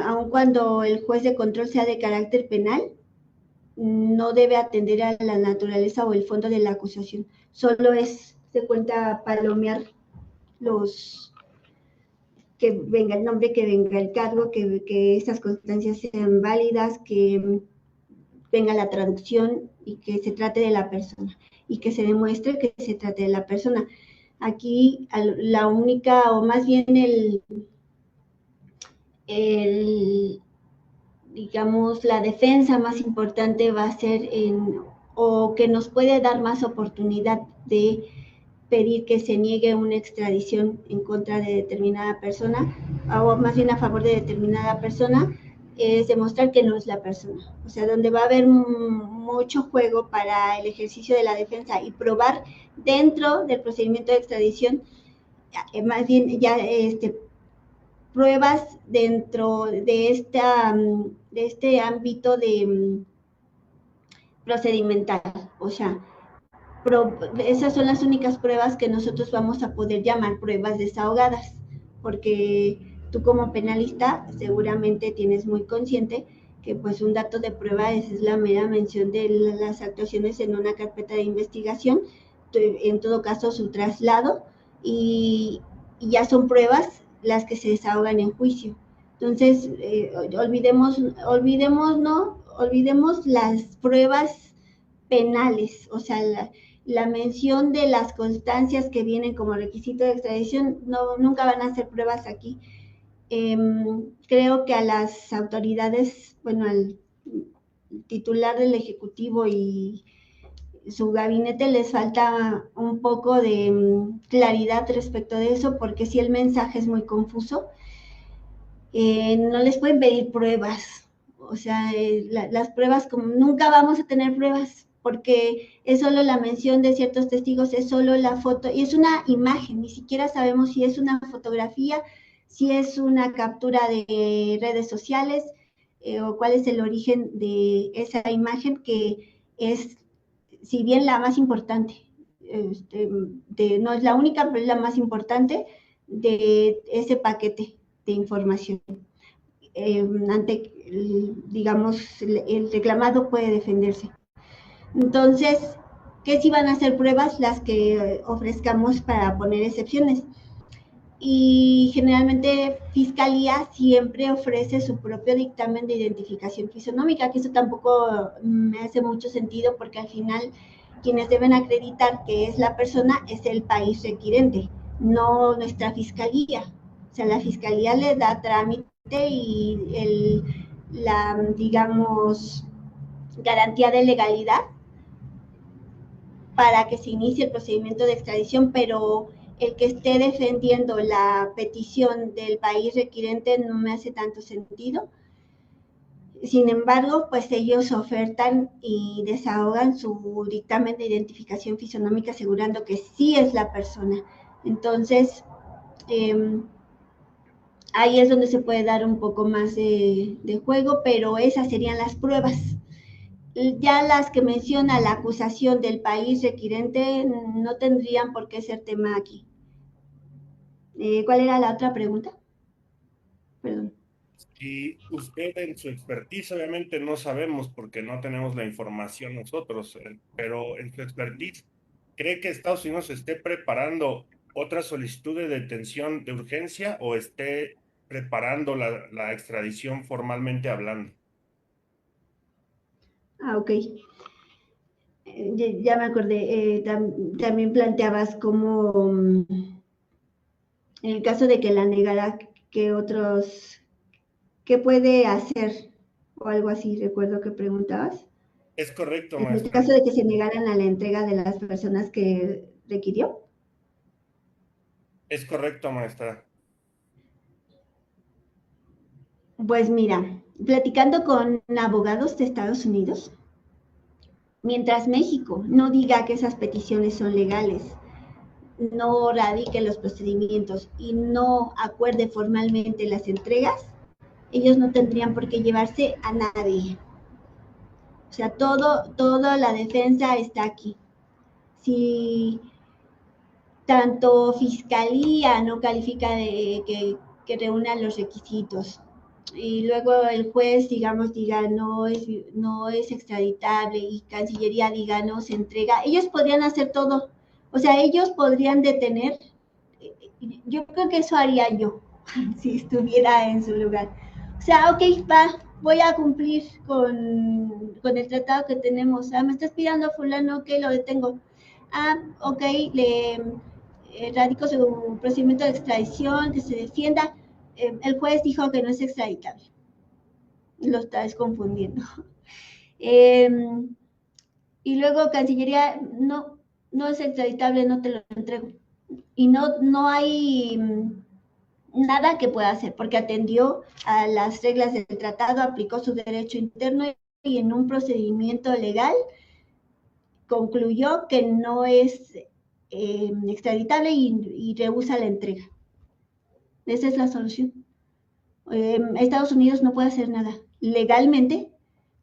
Aun cuando el juez de control sea de carácter penal, no debe atender a la naturaleza o el fondo de la acusación. Solo se cuenta palomear que venga el nombre, que venga el cargo, que esas constancias sean válidas, que venga la traducción y que se trate de la persona y que se demuestre que se trate de la persona. Aquí la única, o más bien digamos, la defensa más importante va a ser o que nos puede dar más oportunidad de pedir que se niegue una extradición en contra de determinada persona, o más bien a favor de determinada persona, es demostrar que no es la persona. O sea, donde va a haber mucho juego para el ejercicio de la defensa y probar dentro del procedimiento de extradición, más bien ya pruebas dentro de este ámbito de procedimental. O sea, esas son las únicas pruebas que nosotros vamos a poder llamar pruebas desahogadas, porque tú como penalista seguramente tienes muy consciente que pues un dato de prueba es la mera mención de las actuaciones en una carpeta de investigación, en todo caso su traslado, y ya son pruebas las que se desahogan en juicio. Entonces, olvidemos las pruebas penales, o sea, la mención de las constancias que vienen como requisito de extradición nunca van a ser pruebas aquí. Creo que a las autoridades, bueno, al titular del Ejecutivo y su gabinete les falta un poco de claridad respecto de eso, porque si el mensaje es muy confuso, no les pueden pedir pruebas. O sea, las pruebas, como nunca vamos a tener pruebas, porque es solo la mención de ciertos testigos, es solo la foto, y es una imagen, ni siquiera sabemos si es una fotografía, si es una captura de redes sociales, o cuál es el origen de esa imagen, que es, si bien la más importante, no es la única, pero es la más importante de ese paquete de información. Ante, digamos, el reclamado puede defenderse. Entonces, ¿qué si van a ser pruebas? Las que ofrezcamos para poner excepciones. Y generalmente Fiscalía siempre ofrece su propio dictamen de identificación fisonómica, que eso tampoco me hace mucho sentido, porque al final quienes deben acreditar que es la persona es el país requirente, no nuestra Fiscalía. O sea, la Fiscalía le da trámite y la, digamos, garantía de legalidad para que se inicie el procedimiento de extradición, pero el que esté defendiendo la petición del país requirente no me hace tanto sentido. Sin embargo, pues ellos ofertan y desahogan su dictamen de identificación fisonómica asegurando que sí es la persona. Entonces, ahí es donde se puede dar un poco más de juego, pero esas serían las pruebas. Ya las que menciona la acusación del país requirente no tendrían por qué ser tema aquí. ¿Cuál era la otra pregunta? Perdón. Y usted en su expertise, obviamente no sabemos porque no tenemos la información nosotros, pero en su expertise, ¿cree que Estados Unidos esté preparando otra solicitud de detención de urgencia o esté preparando la extradición formalmente hablando? Ok. Ya me acordé. También planteabas como, en el caso de que la negara, que otros, ¿qué puede hacer? O algo así, recuerdo que preguntabas. Es correcto, En el maestra. caso de que se negaran a la entrega de las personas que requirió. Es correcto, maestra. Pues mira, platicando con abogados de Estados Unidos, mientras México no diga que esas peticiones son legales, no radique los procedimientos y no acuerde formalmente las entregas, ellos no tendrían por qué llevarse a nadie. O sea, toda la defensa está aquí. Si tanto Fiscalía no califica de que reúnan los requisitos, y luego el juez, digamos, diga no es extraditable, y Cancillería diga no se entrega, ellos podrían hacer todo. O sea, ellos podrían detener. Yo creo que eso haría yo si estuviera en su lugar. O sea, ok, voy a cumplir con el tratado que tenemos. Me estás pidiendo a fulano que lo detengo. Ok, le radico su procedimiento de extradición, que se defienda. El juez dijo que no es extraditable. Lo estás confundiendo. Y luego Cancillería, no es extraditable, no te lo entrego. Y no hay nada que pueda hacer, porque atendió a las reglas del tratado, aplicó su derecho interno y en un procedimiento legal concluyó que no es extraditable y rehúsa la entrega. Esa es la solución. Estados Unidos no puede hacer nada. Legalmente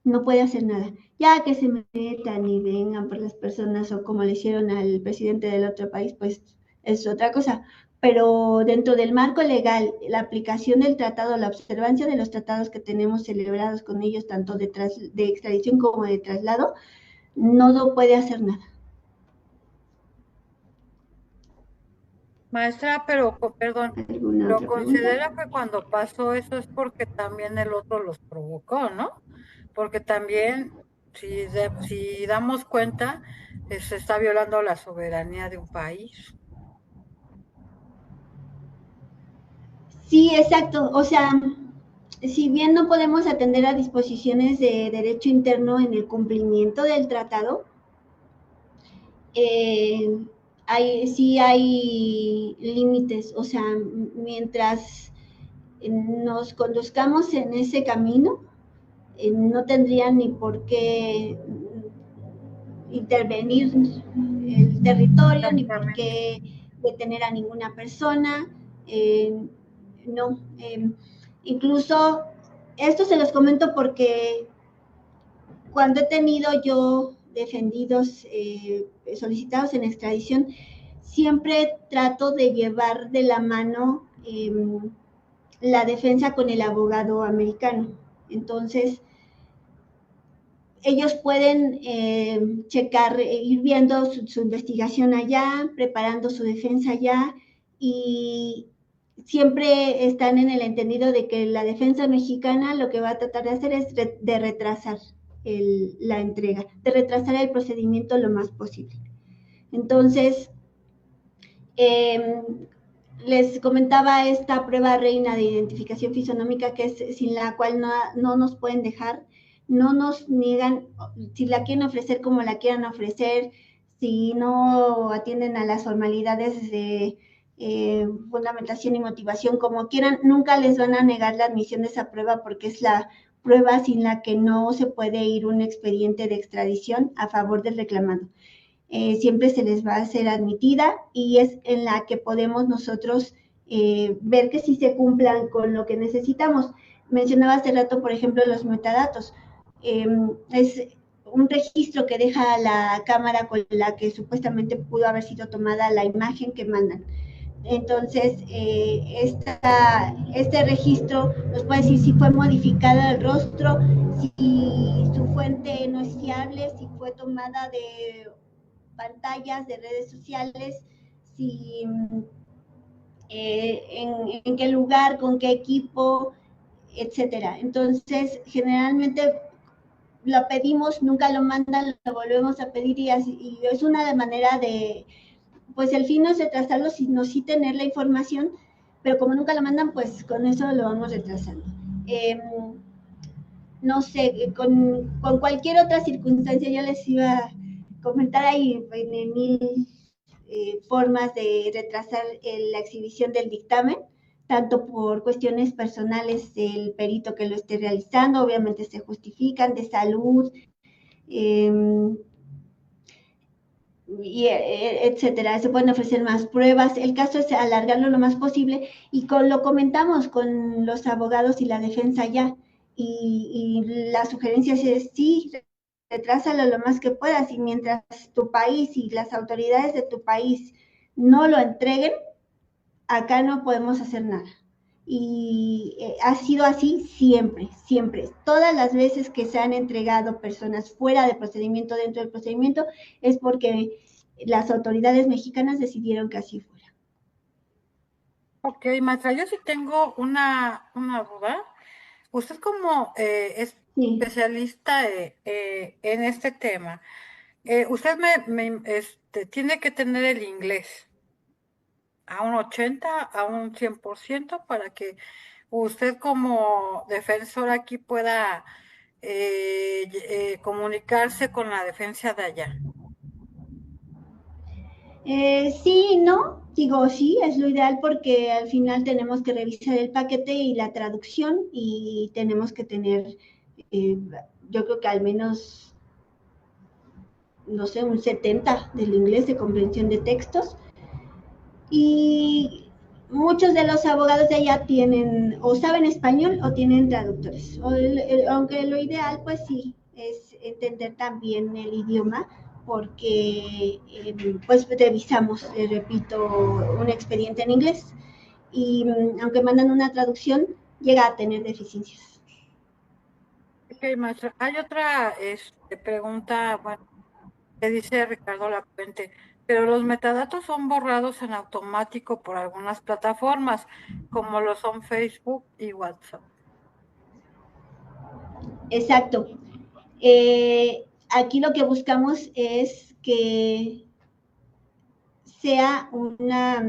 no puede hacer nada. Ya que se metan y vengan por las personas o como le hicieron al presidente del otro país, pues es otra cosa. Pero dentro del marco legal, la aplicación del tratado, la observancia de los tratados que tenemos celebrados con ellos, tanto de extradición como de traslado, no puede hacer nada. Maestra, pero perdón, ¿Alguna ¿lo otra pregunta? considera que cuando pasó eso es porque también el otro los provocó, ¿no? Porque también, si damos cuenta, se está violando la soberanía de un país. Sí, exacto. O sea, si bien no podemos atender a disposiciones de derecho interno en el cumplimiento del tratado, sí hay límites, o sea, mientras nos conduzcamos en ese camino, no tendrían ni por qué intervenir el territorio, ni por Exactamente. qué detener a ninguna persona, no. Incluso, esto se los comento porque cuando he tenido yo defendidos, solicitados en extradición, siempre trato de llevar de la mano la defensa con el abogado americano. Entonces, ellos pueden checar, ir viendo su investigación allá, preparando su defensa allá, y siempre están en el entendido de que la defensa mexicana lo que va a tratar de hacer es de retrasar la entrega, de retrasar el procedimiento lo más posible. Entonces, eh, les comentaba esta prueba reina de identificación fisonómica, que es sin la cual no nos pueden dejar, no nos niegan, si la quieren ofrecer como la quieran ofrecer, si no atienden a las formalidades de fundamentación y motivación como quieran, nunca les van a negar la admisión de esa prueba, porque es la prueba sin la que no se puede ir un expediente de extradición a favor del reclamado. Siempre se les va a ser admitida, y es en la que podemos nosotros ver que sí se cumplan con lo que necesitamos. Mencionaba hace rato, por ejemplo, los metadatos. Es un registro que deja la cámara con la que supuestamente pudo haber sido tomada la imagen que mandan. Entonces, este registro nos puede decir si fue modificado el rostro, si su fuente no es fiable, si fue tomada de pantallas de redes sociales, si en qué lugar, con qué equipo, etcétera. Entonces, generalmente lo pedimos, nunca lo mandan, lo volvemos a pedir, y es una manera de, pues el fin no es retrasarlo, sino sí tener la información, pero como nunca lo mandan, pues con eso lo vamos retrasando. No sé, con cualquier otra circunstancia, yo les iba a comentar ahí en mil formas de retrasar la exhibición del dictamen, tanto por cuestiones personales del perito que lo esté realizando, obviamente se justifican, de salud, etcétera. Se pueden ofrecer más pruebas. El caso es alargarlo lo más posible, y lo comentamos con los abogados y la defensa ya. Y la sugerencia es sí, retrásalo lo más que puedas, y mientras tu país y las autoridades de tu país no lo entreguen, acá no podemos hacer nada. Y ha sido así siempre, siempre. Todas las veces que se han entregado personas fuera del procedimiento, dentro del procedimiento, es porque las autoridades mexicanas decidieron que así fuera. Ok, maestra, yo sí tengo una duda. Usted como Sí. especialista en este tema, usted tiene que tener el inglés a un 80, a un 100% para que usted como defensor aquí pueda comunicarse con la defensa de allá. Sí, no, digo, sí, es lo ideal, porque al final tenemos que revisar el paquete y la traducción, y tenemos que tener, eh, yo creo que al menos, no sé, un 70 del inglés de comprensión de textos. Y muchos de los abogados de allá tienen, o saben español, o tienen traductores. Aunque lo ideal, pues sí, es entender también el idioma, porque pues revisamos, repito, un expediente en inglés, y aunque mandan una traducción, llega a tener deficiencias. Ok, maestra, hay otra pregunta, bueno, que dice Ricardo Lapuente, pero los metadatos son borrados en automático por algunas plataformas, como lo son Facebook y WhatsApp. Exacto. Aquí lo que buscamos es que sea una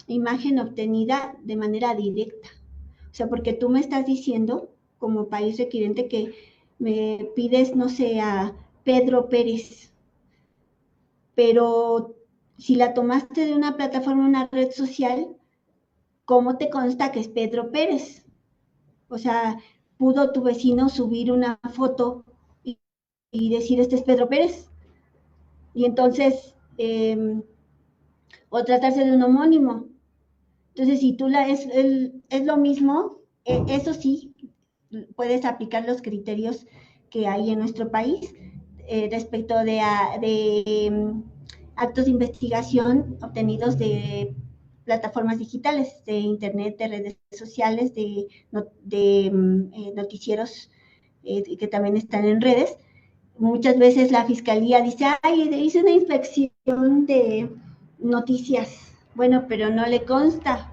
imagen obtenida de manera directa. O sea, porque tú me estás diciendo, como país requirente, que me pides, no sé, a Pedro Pérez, pero si la tomaste de una plataforma, una red social, ¿cómo te consta que es Pedro Pérez? O sea, pudo tu vecino subir una foto y decir, este es Pedro Pérez. Y entonces, o tratarse de un homónimo. Entonces, si tú es lo mismo, eso sí, puedes aplicar los criterios que hay en nuestro país respecto de actos de investigación obtenidos de plataformas digitales, de internet, de redes sociales, de noticieros que también están en redes. Muchas veces la fiscalía dice, ay, hice una inspección de noticias. Bueno, pero no le consta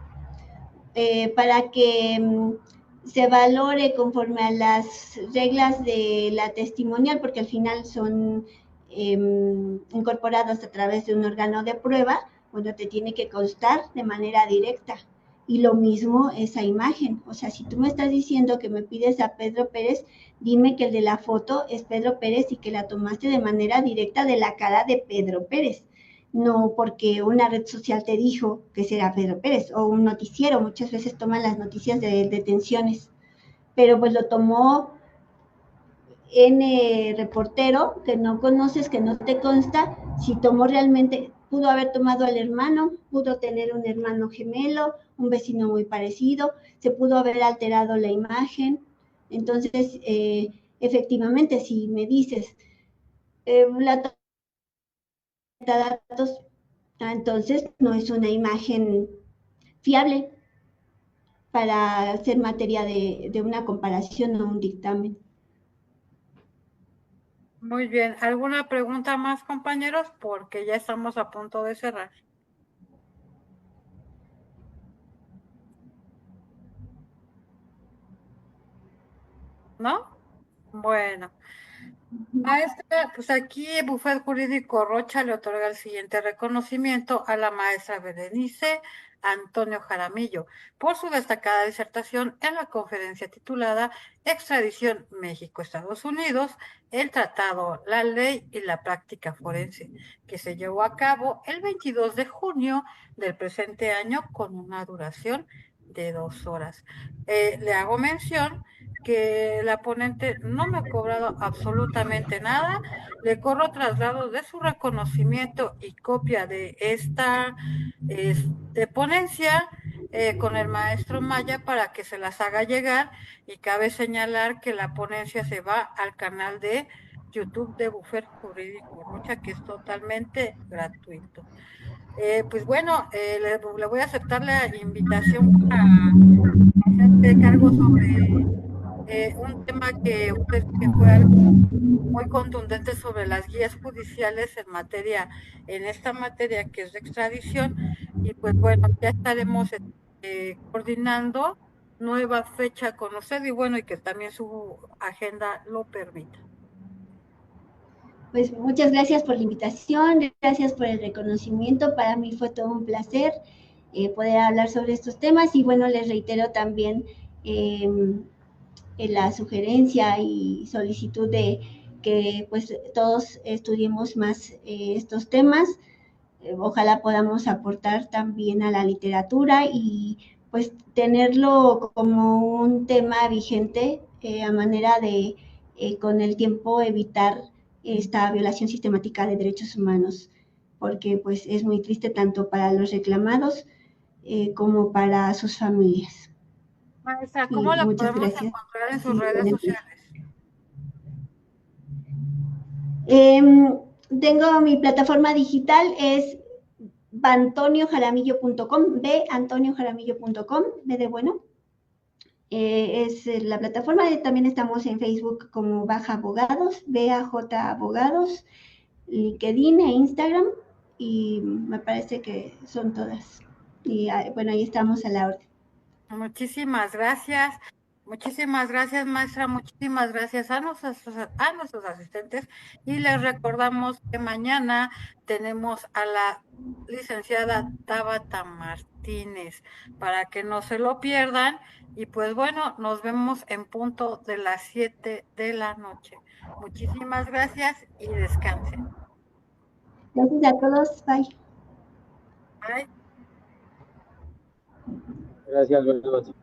para que se valore conforme a las reglas de la testimonial, porque al final son incorporados a través de un órgano de prueba, bueno, te tiene que constar de manera directa. Y lo mismo esa imagen. O sea, si tú me estás diciendo que me pides a Pedro Pérez, dime que el de la foto es Pedro Pérez y que la tomaste de manera directa de la cara de Pedro Pérez. No porque una red social te dijo que será Pedro Pérez o un noticiero. Muchas veces toman las noticias de detenciones, pero pues lo tomó N reportero que no conoces, que no te consta, si tomó realmente, pudo haber tomado al hermano, pudo tener un hermano gemelo, un vecino muy parecido, se pudo haber alterado la imagen. Entonces, efectivamente, si me dices, la datos, entonces no es una imagen fiable para ser materia de una comparación o un dictamen. Muy bien. ¿Alguna pregunta más, compañeros? Porque ya estamos a punto de cerrar. ¿No? Bueno. Maestra, pues aquí el Bufet Jurídico Rocha le otorga el siguiente reconocimiento a la maestra Berenice Antonio Jaramillo por su destacada disertación en la conferencia titulada Extradición México-Estados Unidos, el Tratado, la Ley y la Práctica Forense, que se llevó a cabo el 22 de junio del presente año con una duración de 2 horas. Le hago mención que la ponente no me ha cobrado absolutamente nada. Le corro traslado de su reconocimiento y copia de esta ponencia con el maestro Maya para que se las haga llegar, y cabe señalar que la ponencia se va al canal de YouTube de Bufet Jurídico Rocha, que es totalmente gratuito. Pues bueno, le voy a aceptar la invitación para hacerte cargo sobre un tema que usted que fue algo muy contundente sobre las guías judiciales en esta materia que es de extradición, y pues bueno, ya estaremos coordinando nueva fecha con usted y bueno, y que también su agenda lo permita. Pues muchas gracias por la invitación, gracias por el reconocimiento. Para mí fue todo un placer poder hablar sobre estos temas y bueno, les reitero también la sugerencia y solicitud de que pues todos estudiemos más estos temas. Ojalá podamos aportar también a la literatura y pues tenerlo como un tema vigente a manera de con el tiempo evitar esta violación sistemática de derechos humanos, porque pues es muy triste tanto para los reclamados como para sus familias. Maestra, Y ¿cómo la muchas podemos gracias. encontrar en sus Sí, redes sociales? tengo mi plataforma digital, es bantoniojaramillo.com, bantoniojaramillo.com, B de bueno. Es la plataforma, también estamos en Facebook como Baja Abogados, BAJ Abogados, LinkedIn e Instagram, y me parece que son todas. Y bueno, ahí estamos a la orden. Muchísimas gracias. Muchísimas gracias, maestra. Muchísimas gracias a nuestros asistentes. Y les recordamos que mañana tenemos a la licenciada Tabata Martínez para que no se lo pierdan. Y pues bueno, nos vemos en punto de las 7 de la noche. Muchísimas gracias y descansen. Gracias a todos. Bye. Bye. Gracias, buenas noches.